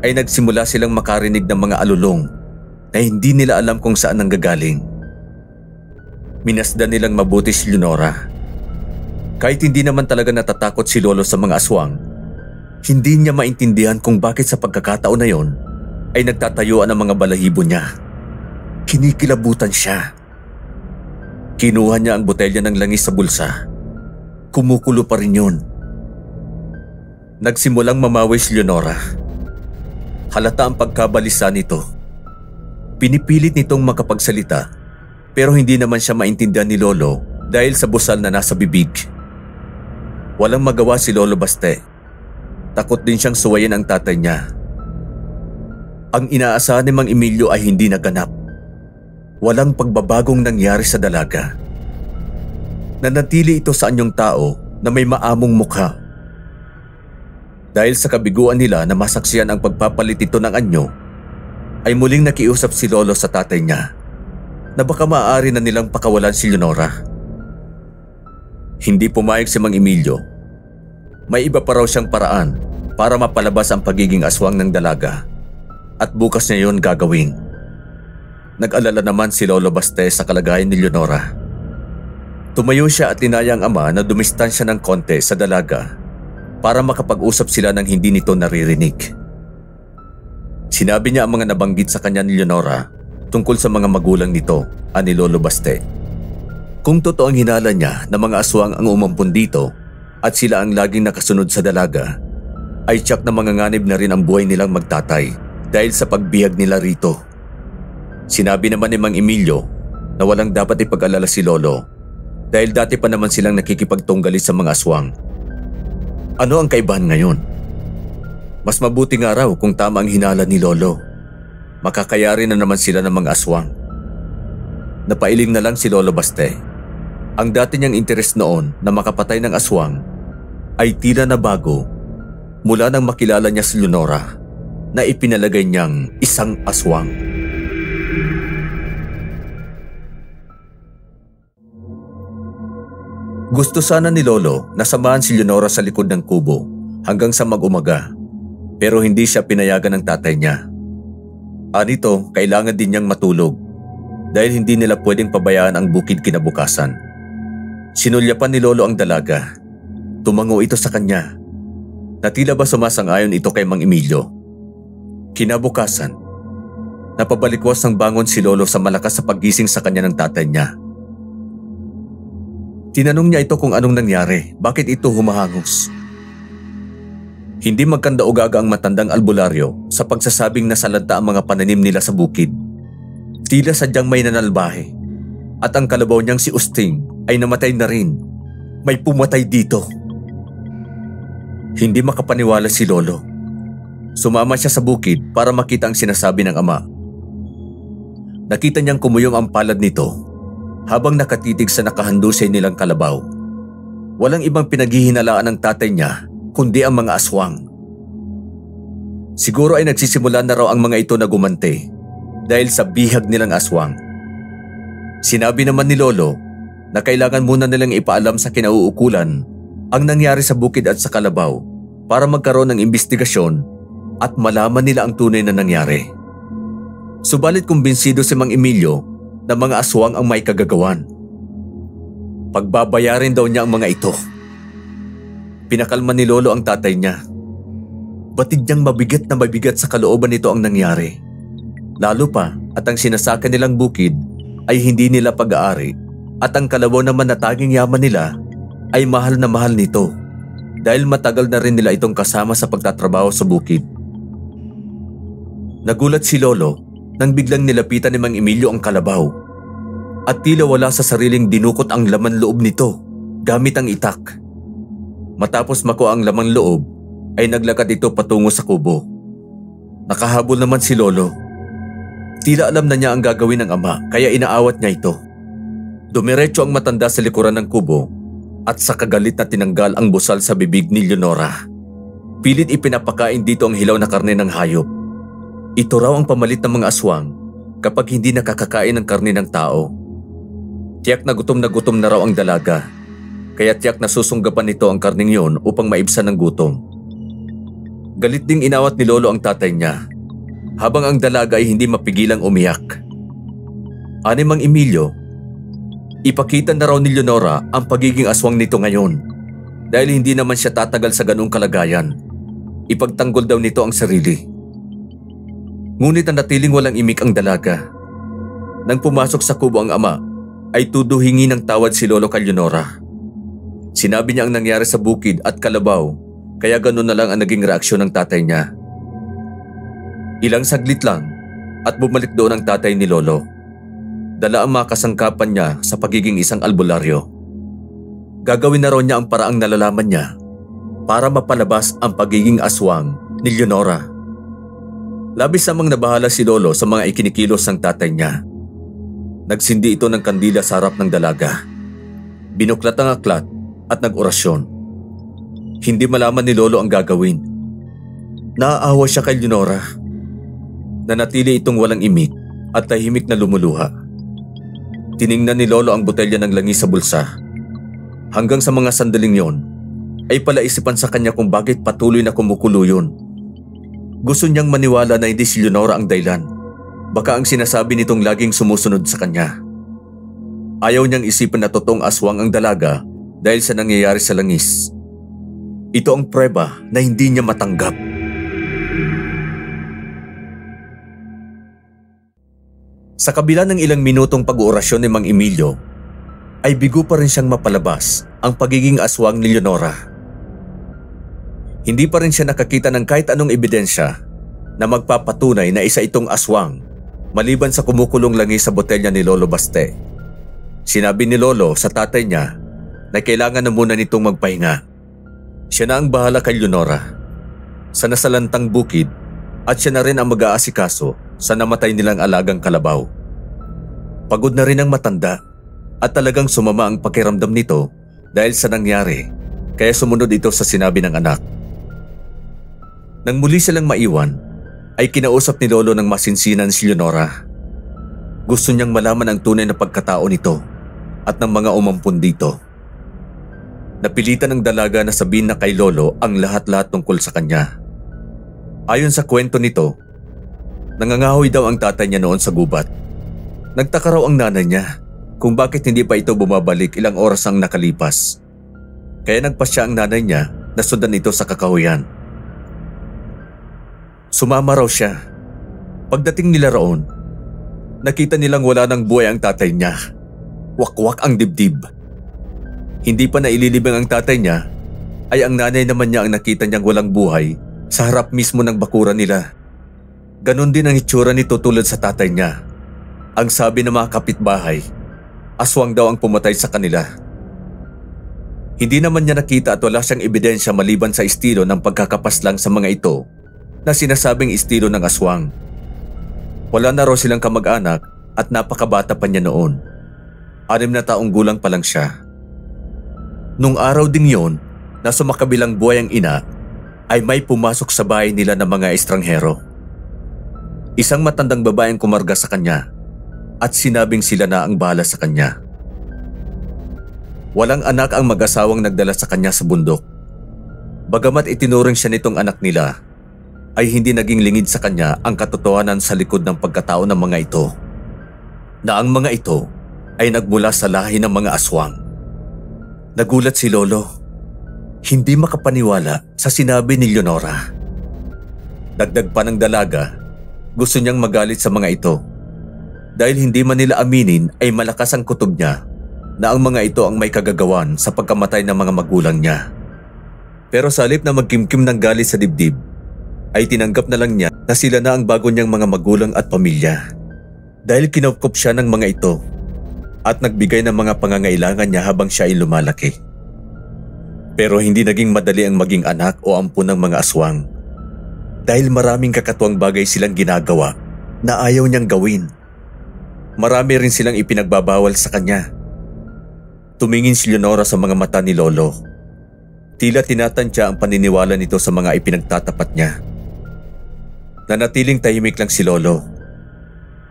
ay nagsimula silang makarinig ng mga alulong na hindi nila alam kung saan nanggagaling. Minasdan nilang mabuti si Leonora. Kahit hindi naman talaga natatakot si Lolo sa mga aswang, hindi niya maintindihan kung bakit sa pagkakataon na yon ay nagtatayuan ang mga balahibo niya. kinikilabutan siya. Kinuha niya ang botelya ng langis sa bulsa. Kumukulo pa rin yun. Nagsimulang mamawi si Leonora. Halata ang pagkabalisa nito. Pinipilit nitong makapagsalita pero hindi naman siya maintindihan ni Lolo dahil sa busal na nasa bibig. Walang magawa si Lolo Baste. Takot din siyang suwayin ang tatay niya. Ang inaasahan ni Mang Emilio ay hindi naganap. Walang pagbabagong nangyari sa dalaga. Nanatili ito sa anyong tao na may maamong mukha. Dahil sa kabiguan nila na masaksiyan ang pagpapalit ito ng anyo, ay muling nakiusap si Lolo sa tatay niya na baka maaari na nilang pakawalan si Leonora. Hindi pumayag si Mang Emilio. May iba pa raw siyang paraan para mapalabas ang pagiging aswang ng dalaga at bukas niya yon gagawin. Nag-alala naman si Lolo Baste sa kalagayan ni Leonora. Tumayo siya at tinaya ang ama na dumistansya ng konti sa dalaga para makapag-usap sila nang hindi nito naririnig. Sinabi niya ang mga nabanggit sa kanya ni Leonora tungkol sa mga magulang nito, ani Lolo Baste. Kung totoo ang hinala niya na mga aswang ang umampun dito at sila ang laging nakasunod sa dalaga, ay tiyak na manganganib na rin ang buhay nilang magtatay dahil sa pagbihag nila rito. Sinabi naman ni Mang Emilio na walang dapat ipag-alala si Lolo dahil dati pa naman silang nakikipagtunggali sa mga aswang. Ano ang kaibahan ngayon? Mas mabuti nga raw kung tama ang hinala ni Lolo. Makakayari na naman sila ng mga aswang. Napailing na lang si Lolo Baste. Ang dati niyang interes noon na makapatay ng aswang ay tila na bago mula nang makilala niya si Leonora na ipinalagay niyang isang aswang. Gusto sana ni Lolo na samahan si Leonora sa likod ng kubo hanggang sa mag-umaga, pero hindi siya pinayagan ng tatay niya. Anito, kailangan din niyang matulog dahil hindi nila pwedeng pabayaan ang bukid kinabukasan. Sinulyapan ni Lolo ang dalaga. Tumango ito sa kanya. Na tila ba sumasang-ayon ito kay Mang Emilio. Kinabukasan, napabalikwas ng bangon si Lolo sa malakas sa paggising sa kanya ng tatay niya. Tinanong niya ito kung anong nangyari, bakit ito humahangos. Hindi magkanda-ugaga ang matandang albularyo sa pagsasabing nasalanta ang mga pananim nila sa bukid. Tila sadyang may nanalbahe at ang kalabaw niyang si Usting ay namatay na rin. May pumatay dito. Hindi makapaniwala si Lolo. Sumama siya sa bukid para makita ang sinasabi ng ama. Nakita niyang kumuyong ang palad nito habang nakatitig sa nakahandusay nilang kalabaw. Walang ibang pinaghihinalaan ng tatay niya kundi ang mga aswang. Siguro ay nagsisimula na raw ang mga ito na gumante dahil sa bihag nilang aswang. Sinabi naman ni Lolo na kailangan muna nilang ipaalam sa kinauukulan ang nangyari sa bukid at sa kalabaw para magkaroon ng imbestigasyon at malaman nila ang tunay na nangyari. Subalit kumbinsido si Mang Emilio na mga aswang ang may kagagawan. Pagbabayarin daw niya ang mga ito. Pinakalma ni Lolo ang tatay niya. Batid niyang mabigat na mabigat sa kalooban nito ang nangyari. Lalo pa at ang sinasaka nilang bukid ay hindi nila pag-aari at ang kalabaw naman na taging yaman nila ay mahal na mahal nito dahil matagal na rin nila itong kasama sa pagtatrabaho sa bukid. Nagulat si Lolo nang biglang nilapitan ni Mang Emilio ang kalabaw at tila wala sa sariling dinukot ang laman loob nito gamit ang itak. Matapos makuha ang lamang loob ay naglakad ito patungo sa kubo. Nakahabol naman si Lolo. Tila alam na niya ang gagawin ng ama kaya inaawat niya ito. Dumiretso ang matanda sa likuran ng kubo at sa kagalit na tinanggal ang busal sa bibig ni Leonora. Pilit ipinapakain dito ang hilaw na karne ng hayop. Ito raw ang pamalit ng mga aswang kapag hindi nakakakain ng karne ng tao. Tiyak na gutom na raw ang dalaga, kaya tiyak na susunggapan nito ang karning yon upang maibsan ng gutom. Galit ding inawat ni Lolo ang tatay niya, habang ang dalaga ay hindi mapigilang umiyak. Ani Mang Emilio, ipakita na raw ni Leonora ang pagiging aswang nito ngayon dahil hindi naman siya tatagal sa ganung kalagayan. Ipagtanggol daw nito ang sarili. Ngunit natiling walang imik ang dalaga. Nang pumasok sa kubo ang ama, ay tuduhingi ng tawad si Lolo kay Leonora. Sinabi niya ang nangyari sa bukid at kalabaw, kaya ganun na lang ang naging reaksyon ng tatay niya. Ilang saglit lang at bumalik doon ang tatay ni Lolo. Dala ang mga kasangkapan niya sa pagiging isang albularyo. Gagawin na raw niya ang paraang nalalaman niya para mapalabas ang pagiging aswang ni Leonora. Labis namang nabahala si Lolo sa mga ikinikilos ng tatay niya. Nagsindi ito ng kandila sa harap ng dalaga. Binuklat ang aklat at nag-orasyon. Hindi malaman ni Lolo ang gagawin. Naaawa siya kay Leonora. Nanatili itong walang imik at tahimik na lumuluha. Tiningnan ni Lolo ang botelya ng langis sa bulsa. Hanggang sa mga sandaling yon, ay palaisipan sa kanya kung bakit patuloy na kumukulo yun. Gusto niyang maniwala na hindi si Leonora ang dahilan. Baka ang sinasabi nitong laging sumusunod sa kanya. Ayaw niyang isipin na totoong aswang ang dalaga dahil sa nangyayari sa langis. Ito ang preba na hindi niya matanggap. Sa kabila ng ilang minutong pag-oorasyon ni Mang Emilio, ay bigo pa rin siyang mapalabas ang pagiging aswang ni Leonora. Hindi pa rin siya nakakita ng kahit anong ebidensya na magpapatunay na isa itong aswang maliban sa kumukulong langis sa botelya ni Lolo Baste. Sinabi ni Lolo sa tatay niya na kailangan na muna nitong magpahinga. Siya na ang bahala kay Leonora sa nasalantang bukid at siya na rin ang mag-aasikaso sa namatay nilang alagang kalabaw. Pagod na rin ang matanda at talagang sumama ang pakiramdam nito dahil sa nangyari, kaya sumunod ito sa sinabi ng anak. Nang muli silang maiwan, ay kinausap ni Lolo ng masinsinan si Leonora. Gusto niyang malaman ang tunay na pagkatao nito at ng mga umampun dito. Napilitan ng dalaga na sabihin na kay Lolo ang lahat-lahat tungkol sa kanya. Ayon sa kwento nito, nangangahoy daw ang tatay niya noon sa gubat. Nagtaka raw ang nanay niya kung bakit hindi pa ito bumabalik ilang oras ang nakalipas. Kaya nagpasya ang nanay niya na sundan ito sa kakahuyan. Sumama raw siya. Pagdating nila roon, nakita nilang wala ng buhay ang tatay niya. Wakwak ang dibdib. Hindi pa naililibing ang tatay niya, ay ang nanay naman niya ang nakita niyang walang buhay sa harap mismo ng bakuran nila. Ganon din ang itsura nito tulad sa tatay niya. Ang sabi ng mga kapitbahay, aswang daw ang pumatay sa kanila. Hindi naman niya nakita at wala siyang ebidensya maliban sa estilo ng pagkakapaslang sa mga ito na sinasabing estilo ng aswang. Wala na raw silang kamag-anak at napakabata pa niya noon. 6 na taong gulang pa lang siya. Nung araw ding yon, na sumakabilang buhay ang ina, ay may pumasok sa bahay nila ng mga estranghero. Isang matandang babaeng kumarga sa kanya at sinabing sila na ang bahala sa kanya. Walang anak ang mag-asawang nagdala sa kanya sa bundok. Bagamat itinuring siya nitong anak nila, ay hindi naging lingid sa kanya ang katotohanan sa likod ng pagkatao ng mga ito. Na ang mga ito ay nagmula sa lahi ng mga aswang. Nagulat si Lolo. Hindi makapaniwala sa sinabi ni Leonora. Dagdag pa ng dalaga, gusto niyang magalit sa mga ito. Dahil hindi man nila aminin ay malakas ang kutob niya na ang mga ito ang may kagagawan sa pagkamatay ng mga magulang niya. Pero sa halip na magkimkim ng galit sa dibdib, ay tinanggap na lang niya na sila na ang bago niyang mga magulang at pamilya. Dahil kinupkop siya ng mga ito at nagbigay ng mga pangangailangan niya habang siya ay lumalaki. Pero hindi naging madali ang maging anak o ampun ng mga aswang. Dahil maraming kakatuwang bagay silang ginagawa na ayaw niyang gawin. Marami rin silang ipinagbabawal sa kanya. Tumingin si Leonora sa mga mata ni Lolo. Tila tinatantya ang paniniwala nito sa mga ipinagtatapat niya. Nanatiling tahimik lang si Lolo.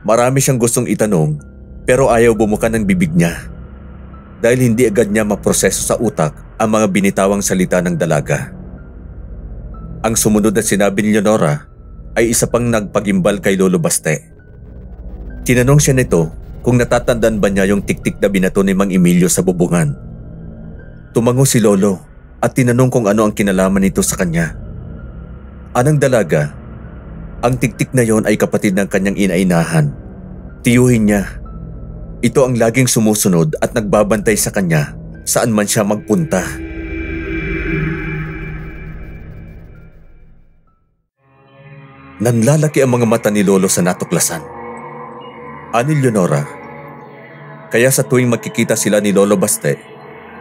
Marami siyang gustong itanong pero ayaw bumuka ng bibig niya. Dahil hindi agad niya maproseso sa utak ang mga binitawang salita ng dalaga. Ang sumunod na sinabi ni Leonora ay isa pang nagpagimbal kay Lolo Baste. Tinanong siya nito kung natatandaan ba niya yung tiktik na binato ni Mang Emilio sa bubungan. Tumango si Lolo at tinanong kung ano ang kinalaman nito sa kanya. Anang dalaga, ang tiktik na yon ay kapatid ng kanyang inainahan. Tiyuhin niya. Ito ang laging sumusunod at nagbabantay sa kanya saan man siya magpunta. Nanlalaki ang mga mata ni Lolo sa natuklasan. Ani Leonora, kaya sa tuwing magkikita sila ni Lolo Baste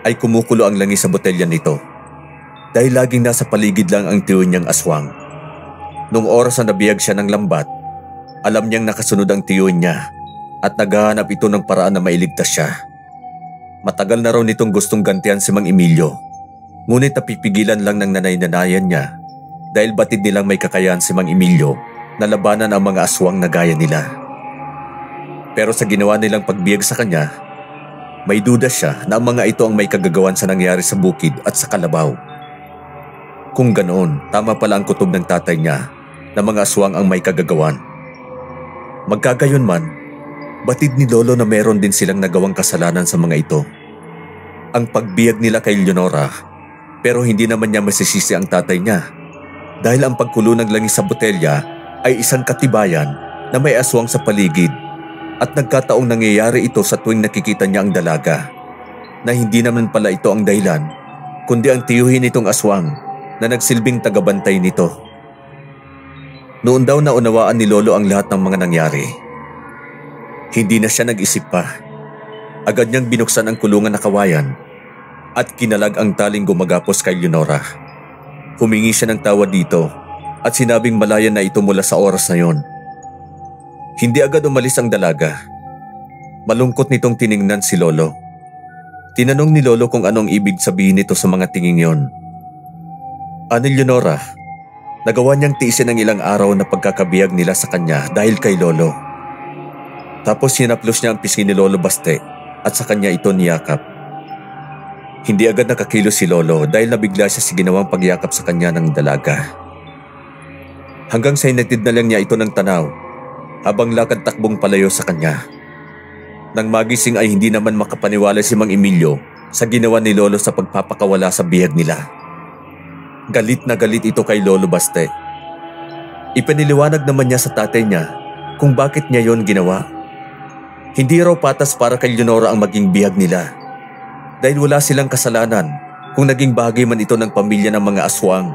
ay kumukulo ang langis sa botelya nito dahil laging nasa paligid lang ang tiyuhin niyang aswang. Nung oras na nabiyag siya ng lambat, alam niyang nakasunod ang tiyuhin niya at naghahanap ito ng paraan na mailigtas siya. Matagal na raw nitong gustong gantihan si Mang Emilio, ngunit napipigilan lang ng nanay-nanayan niya dahil batid nilang may kakayahan si Mang Emilio na labanan ang mga aswang na gaya nila. Pero sa ginawa nilang pagbiyag sa kanya, may duda siya na ang mga ito ang may kagagawan sa nangyari sa bukid at sa kalabaw. Kung ganoon, tama pala ang kutob ng tatay niya na mga aswang ang may kagagawan. Magkagayon man, batid ni Lolo na meron din silang nagawang kasalanan sa mga ito. Ang pagbiyag nila kay Leonora, pero hindi naman niya masisisi ang tatay niya dahil ang pagkulo ng langis sa botelya ay isang katibayan na may aswang sa paligid at nagkataong nangyayari ito sa tuwing nakikita niya ang dalaga na hindi naman pala ito ang dahilan kundi ang tiyuhin nitong aswang na nagsilbing tagabantay nito. Noon daw na unawaan ni Lolo ang lahat ng mga nangyari. Hindi na siya nag-isip pa. Agad niyang binuksan ang kulungan na kawayan at kinalag ang taling gumagapos kay Leonora. Humingi siya ng tawad dito at sinabing malaya na ito mula sa oras na yon. Hindi agad umalis ang dalaga. Malungkot nitong tiningnan si Lolo. Tinanong ni Lolo kung anong ibig sabihin nito sa mga tinging yon. Ani Leonora, nagawa niyang tiisin ang ilang araw na pagkakabiyag nila sa kanya dahil kay Lolo. Tapos hinaplos niya ang pisngi ni Lolo Baste at sa kanya ito niyakap. Hindi agad nakakilos si Lolo dahil nabigla siya sa ginawang pagyakap sa kanya ng dalaga. Hanggang sa hinatid na lang niya ito ng tanaw habang lakad takbong palayo sa kanya. Nang magising ay hindi naman makapaniwala si Mang Emilio sa ginawa ni Lolo sa pagpapakawala sa bihag nila. Galit na galit ito kay Lolo Baste. Ipaniliwanag naman niya sa tatay niya kung bakit niya yon ginawa. Hindi raw patas para kay Leonora ang maging bihag nila dahil wala silang kasalanan kung naging bahagi man ito ng pamilya ng mga aswang.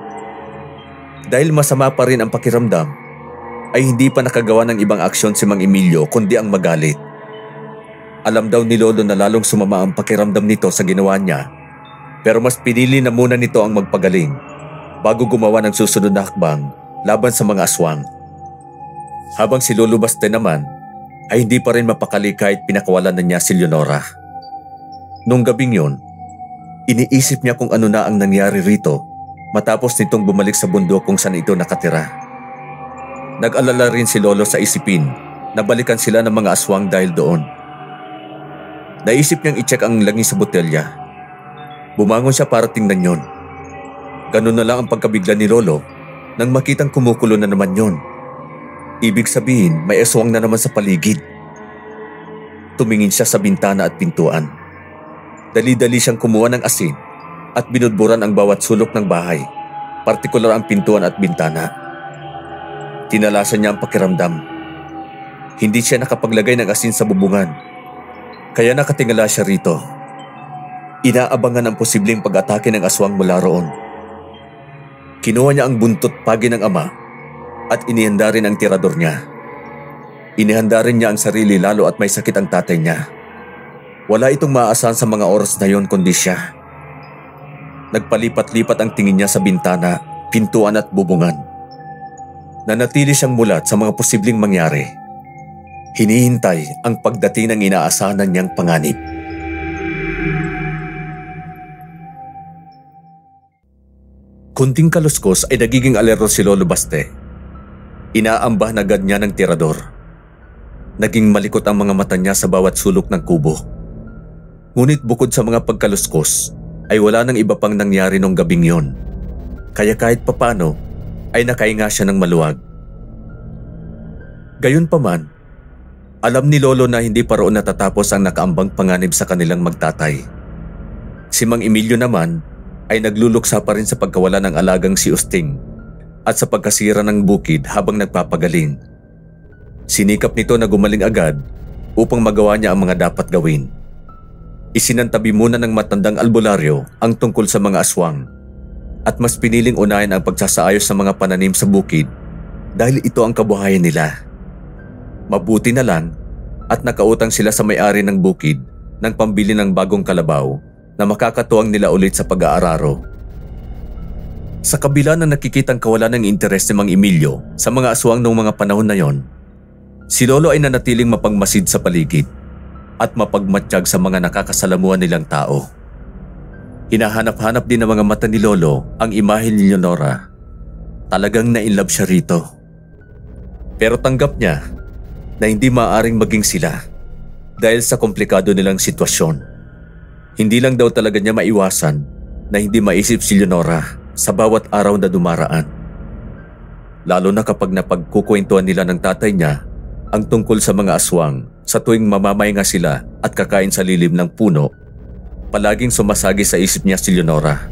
Dahil masama pa rin ang pakiramdam, ay hindi pa nakagawa ng ibang aksyon si Mang Emilio kundi ang magalit. Alam daw ni Lolo na lalong sumama ang pakiramdam nito sa ginawa niya, pero mas pinili na muna nito ang magpagaling bago gumawa ng susunod na hakbang laban sa mga aswang. Habang si Lolo Baste naman ay hindi pa rin mapakali kahit pinakawalan na niya si Leonora. Nung gabing yun, iniisip niya kung ano na ang nangyari rito matapos nitong bumalik sa bundok kung saan ito nakatira. Nag-alala rin si Lolo sa isipin na balikan sila ng mga aswang dahil doon. Naisip niyang i-check ang langis sa botelya. Bumangon siya para tingnan yon. Ganun na lang ang pagkabigla ni Lolo nang makitang kumukulo na naman yon. Ibig sabihin may aswang na naman sa paligid. Tumingin siya sa bintana at pintuan. Dali-dali siyang kumuha ng asin at binudburan ang bawat sulok ng bahay, partikular ang pintuan at bintana. Tinalasan niya ang pakiramdam. Hindi siya nakapaglagay ng asin sa bubungan, kaya nakatingala siya rito. Inaabangan ang posibleng pag-atake ng aswang mula roon. Kinuha niya ang buntot pagi ng ama at inihanda rin ang tirador niya. Inihanda rin niya ang sarili lalo at may sakit ang tatay niya. Wala itong maaasahan sa mga oras na yon kundi siya. Nagpalipat-lipat ang tingin niya sa bintana, pintuan at bubungan. Nanatili siyang mulat sa mga posibleng mangyari. Hinihintay ang pagdating ng inaasahan niyang panganib. Kunting kaluskos ay nagiging alerto si Lolo Baste. Inaambah na agad niya ng tirador. Naging malikot ang mga mata niya sa bawat sulok ng kubo. Ngunit bukod sa mga pagkaluskos, ay wala nang iba pang nangyari nung gabing yon. Kaya kahit papano, ay nakahinga siya ng maluwag. Gayunpaman, alam ni Lolo na hindi pa roon natatapos ang nakaambang panganib sa kanilang magtatay. Si Mang Emilio naman ay nagluluksa pa rin sa pagkawala ng alagang si Usting at sa pagkasira ng bukid habang nagpapagaling. Sinikap nito na gumaling agad upang magawa niya ang mga dapat gawin. Isinantabi muna ng matandang albularyo ang tungkol sa mga aswang at mas piniling unahin ang pagsasaayos ng mga pananim sa bukid dahil ito ang kabuhayan nila. Mabuti na lang at nakautang sila sa may-ari ng bukid ng pambili ng bagong kalabaw na makakatuwang nila ulit sa pag-aararo. Sa kabila ng nakikitang kawalan ng interes ni Mang Emilio sa mga aswang noong mga panahon na yon, si Lolo ay nanatiling mapagmasid sa paligid at mapagmatsyag sa mga nakakasalamuhan nilang tao. Hinahanap-hanap din ng mga mata ni Lolo ang imahe ni Leonora. Talagang na-inlove siya rito. Pero tanggap niya na hindi maaaring maging sila dahil sa komplikado nilang sitwasyon. Hindi lang daw talaga niya maiwasan na hindi maisip si Leonora sa bawat araw na dumaraan. Lalo na kapag napagkukwentuhan nila ng tatay niya ang tungkol sa mga aswang sa tuwing mamamahinga sila at kakain sa lilim ng puno, palaging sumasagi sa isip niya si Leonora.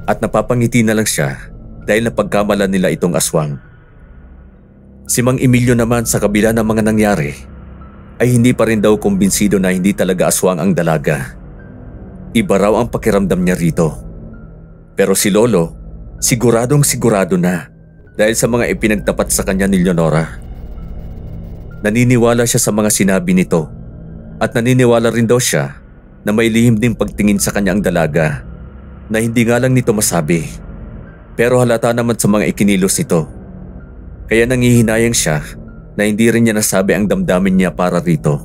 At napapangiti na lang siya dahil napagkamalan nila itong aswang. Si Mang Emilio naman sa kabila ng mga nangyari ay hindi pa rin daw kumbinsido na hindi talaga aswang ang dalaga. Iba raw ang pakiramdam niya rito. Pero si Lolo, siguradong sigurado na dahil sa mga ipinagtapat sa kanya ni Leonora. Naniniwala siya sa mga sinabi nito at naniniwala rin daw siya na may lihim ding pagtingin sa kanya ang dalaga na hindi nga lang nito masabi. Pero halata naman sa mga ikinilos nito. Kaya nangihinayang siya na hindi rin niya nasabi ang damdamin niya para rito.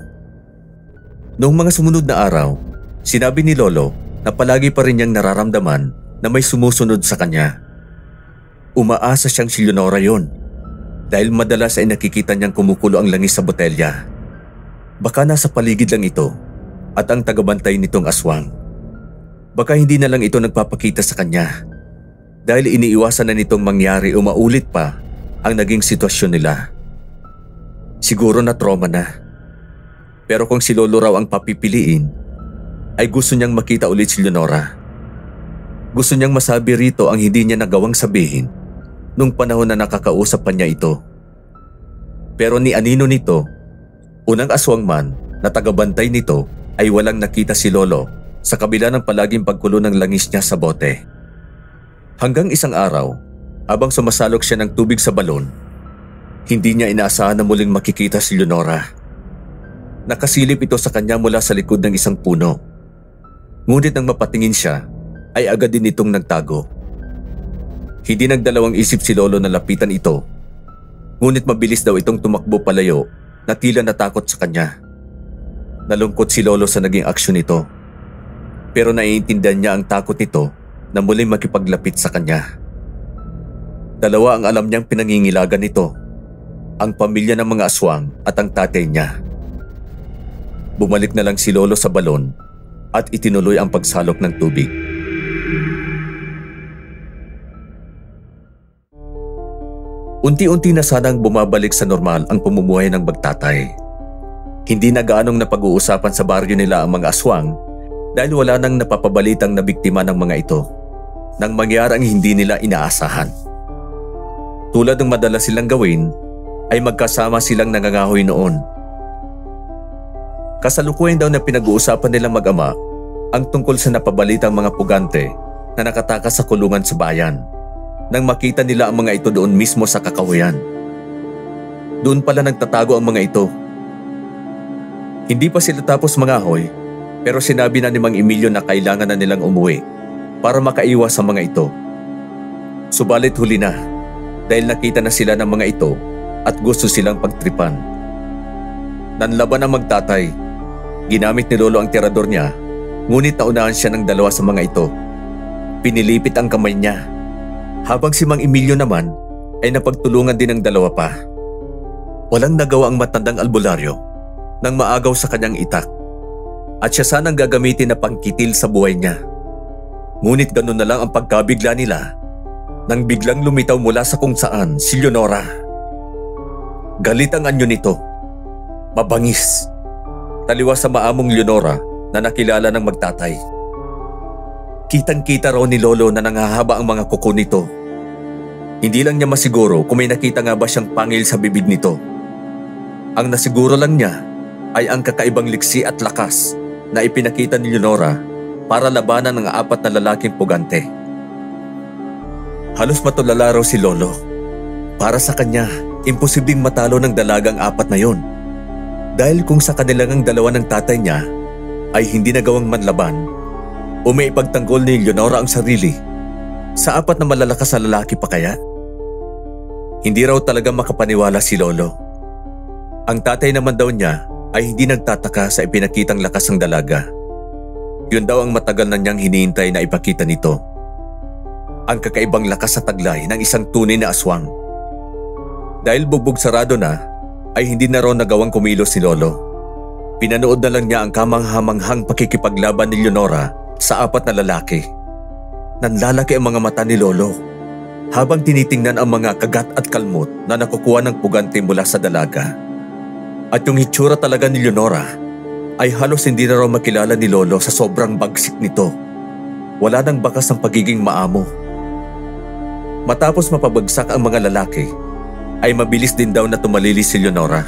Noong mga sumunod na araw, sinabi ni Lolo na palagi pa rin niyang nararamdaman na may sumusunod sa kanya. Umaasa siyang si Leonora yon dahil madalas ay nakikita niyang kumukulo ang langis sa botelya. Baka nasa paligid lang ito at ang tagabantay nitong aswang. Baka hindi na lang ito nagpapakita sa kanya dahil iniiwasan na nitong mangyari o maulit pa ang naging sitwasyon nila. Siguro na trauma na. Pero kung si Lolo raw ang papipiliin, ay gusto niyang makita ulit si Leonora. Gusto niyang masabi rito ang hindi niya nagawang sabihin nung panahon na nakakausap pa niya ito. Pero ni anino nito, unang aswang man na tagabantay nito ay walang nakita si Lolo sa kabila ng palaging pagkulo ng langis niya sa bote. Hanggang isang araw, habang sumasalok siya ng tubig sa balon, hindi niya inaasahan na muling makikita si Leonora. Nakasilip ito sa kanya mula sa likod ng isang puno. Ngunit nang mapatingin siya, ay agad din itong nagtago. Hindi nagdalawang isip si Lolo na lapitan ito. Ngunit mabilis daw itong tumakbo palayo na tila natakot sa kanya. Nalungkot si Lolo sa naging aksyon nito. Pero naiintindihan niya ang takot nito na muling makipaglapit sa kanya. Dalawa ang alam niyang pinangingilagan nito, ang pamilya ng mga aswang at ang tatay niya. Bumalik na lang si Lolo sa balon at itinuloy ang pagsalok ng tubig. Unti-unti na sanang bumabalik sa normal ang pamumuhay ng magtatay. Hindi na gaanong napag-uusapan sa baryo nila ang mga aswang dahil wala nang napapabalitang na biktima ng mga ito nang mangyari ang hindi nila inaasahan. Tulad ng madalas silang gawin, ay magkasama silang nangangahoy noon. Kasalukuyan daw na pinag-uusapan nilang mag-ama ang tungkol sa napabalitang mga pugante na nakatakas sa kulungan sa bayan nang makita nila ang mga ito doon mismo sa kakahuyan. Doon pala nagtatago ang mga ito. Hindi pa sila tapos mangahoy pero sinabi na ni Mang Emilio na kailangan na nilang umuwi para makaiwas sa mga ito. Subalit huli na dahil nakita na sila ng mga ito at gusto silang pagtripan. Nanlaban ang magtatay. Ginamit ni Lolo ang tirador niya, ngunit naunahan siya ng dalawa sa mga ito. Pinilipit ang kamay niya, habang si Mang Emilio naman ay napagtulungan din ng dalawa pa. Walang nagawa ang matandang albularyo nang maagaw sa kanyang itak at siya sanang gagamitin na pangkitil sa buhay niya. Ngunit ganun na lang ang pagkabigla nila nang biglang lumitaw mula sa kung saan si Leonora. Galit ang anyo nito. Mabangis. Taliwas sa maamong Leonora na nakilala ng magtatay. Kitang-kita raw ni Lolo na nanghahaba ang mga kuko nito. Hindi lang niya masiguro kung may nakita nga ba siyang pangil sa bibig nito. Ang nasiguro lang niya ay ang kakaibang liksi at lakas na ipinakita ni Leonora para labanan ng 4 na lalaking pugante. Halos matulala raw si Lolo. Para sa kanya, imposibleng matalo ng dalagang 4 na yon. Dahil kung sa kanilang 2 ng tatay niya ay hindi nagawang manlaban o may ipagtanggol ni Leonora ang sarili, sa 4 na malalakas na lalaki pa kaya? Hindi raw talaga makapaniwala si Lolo. Ang tatay naman daw niya ay hindi nagtataka sa ipinakitang lakas ng dalaga. Yun daw ang matagal na niyang hinihintay na ipakita nito. Ang kakaibang lakas sa taglay ng isang tunay na aswang. Dahil bugbog sarado na, ay hindi na raw nagawang kumilos si Lolo. Pinanood na lang niya ang kamanghamanghang pakikipaglaban ni Leonora sa 4 na lalaki. Nanlalaki ang mga mata ni Lolo habang tinitingnan ang mga kagat at kalmot na nakukuha ng pugante mula sa dalaga. At yung hitsura talaga ni Leonora ay halos hindi na raw makilala ni Lolo sa sobrang bagsik nito. Wala nang bakas ng pagiging maamo. Matapos mapabagsak ang mga lalaki, ay mabilis din daw na tumalili si Leonora.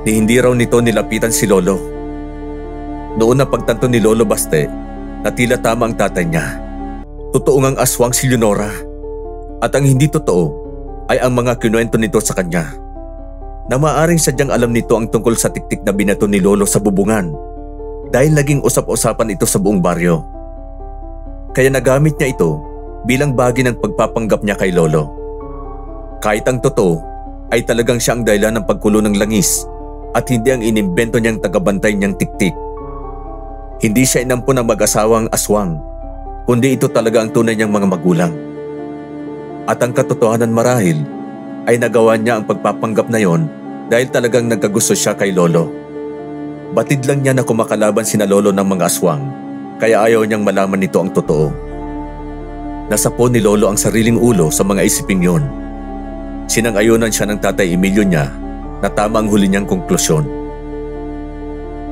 Ni hindi raw nito nilapitan si Lolo. Noon na pagtanto ni Lolo Baste na tila tama ang tatay niya. Totoo ngang aswang si Leonora. At ang hindi totoo ay ang mga kinuwento nito sa kanya. Na maaaring sadyang alam nito ang tungkol sa tiktik na binato ni Lolo sa bubungan dahil naging usap-usapan ito sa buong baryo. Kaya nagamit niya ito bilang bahagi ng pagpapanggap niya kay Lolo. Kahit ang totoo ay talagang siya ang dahilan ng pagkulo ng langis at hindi ang inimbento niyang tagabantay niyang tiktik. Hindi siya inampun ng mag-asawang aswang, kundi ito talaga ang tunay niyang mga magulang. At ang katotohanan marahil ay nagawa niya ang pagpapanggap na yon dahil talagang nagkagusto siya kay Lolo. Batid lang niya na kumakalaban sina Lolo ng mga aswang, kaya ayaw niyang malaman nito ang totoo. Nasapo ni Lolo ang sariling ulo sa mga isiping yon. Sinang-ayunan siya ng tatay Emilio niya na tama ang huli niyang konklusyon.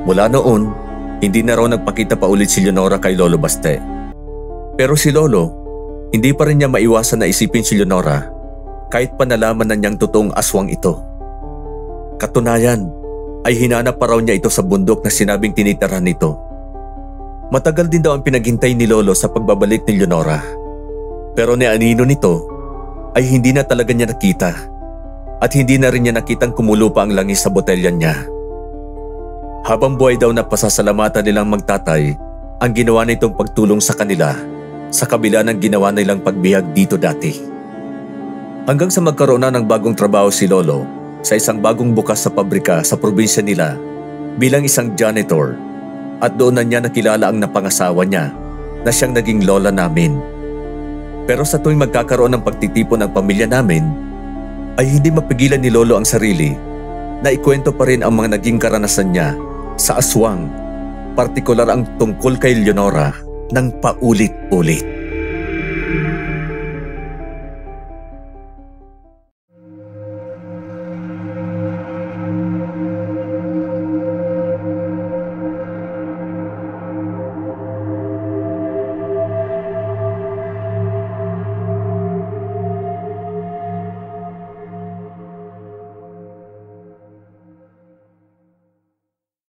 Mula noon, hindi na raw nagpakita pa ulit si Leonora kay Lolo Baste. Pero si Lolo, hindi pa rin niya maiwasan na isipin si Leonora kahit pa nalaman na niyang totoong aswang ito. Katunayan ay hinanap pa raw niya ito sa bundok na sinabing tinitirahan nito. Matagal din daw ang pinaghintay ni Lolo sa pagbabalik ni Leonora. Pero ni anino nito ay hindi na talaga niya nakita at hindi na rin niya nakitang kumulo pa ang langis sa botelya niya. Habang buhay daw na pasasalamatan nilang magtatay ang ginawa nitong pagtulong sa kanila sa kabila ng ginawa nilang pagbihag dito dati. Hanggang sa magkaroon na ng bagong trabaho si Lolo sa isang bagong bukas sa pabrika sa probinsya nila bilang isang janitor at doon na niya nakilala ang napangasawa niya na siyang naging lola namin. Pero sa tuwing magkakaroon ng pagtitipon ng pamilya namin ay hindi mapigilan ni Lolo ang sarili na ikwento pa rin ang mga naging karanasan niya sa aswang, partikular ang tungkol kay Leonora ng paulit-ulit.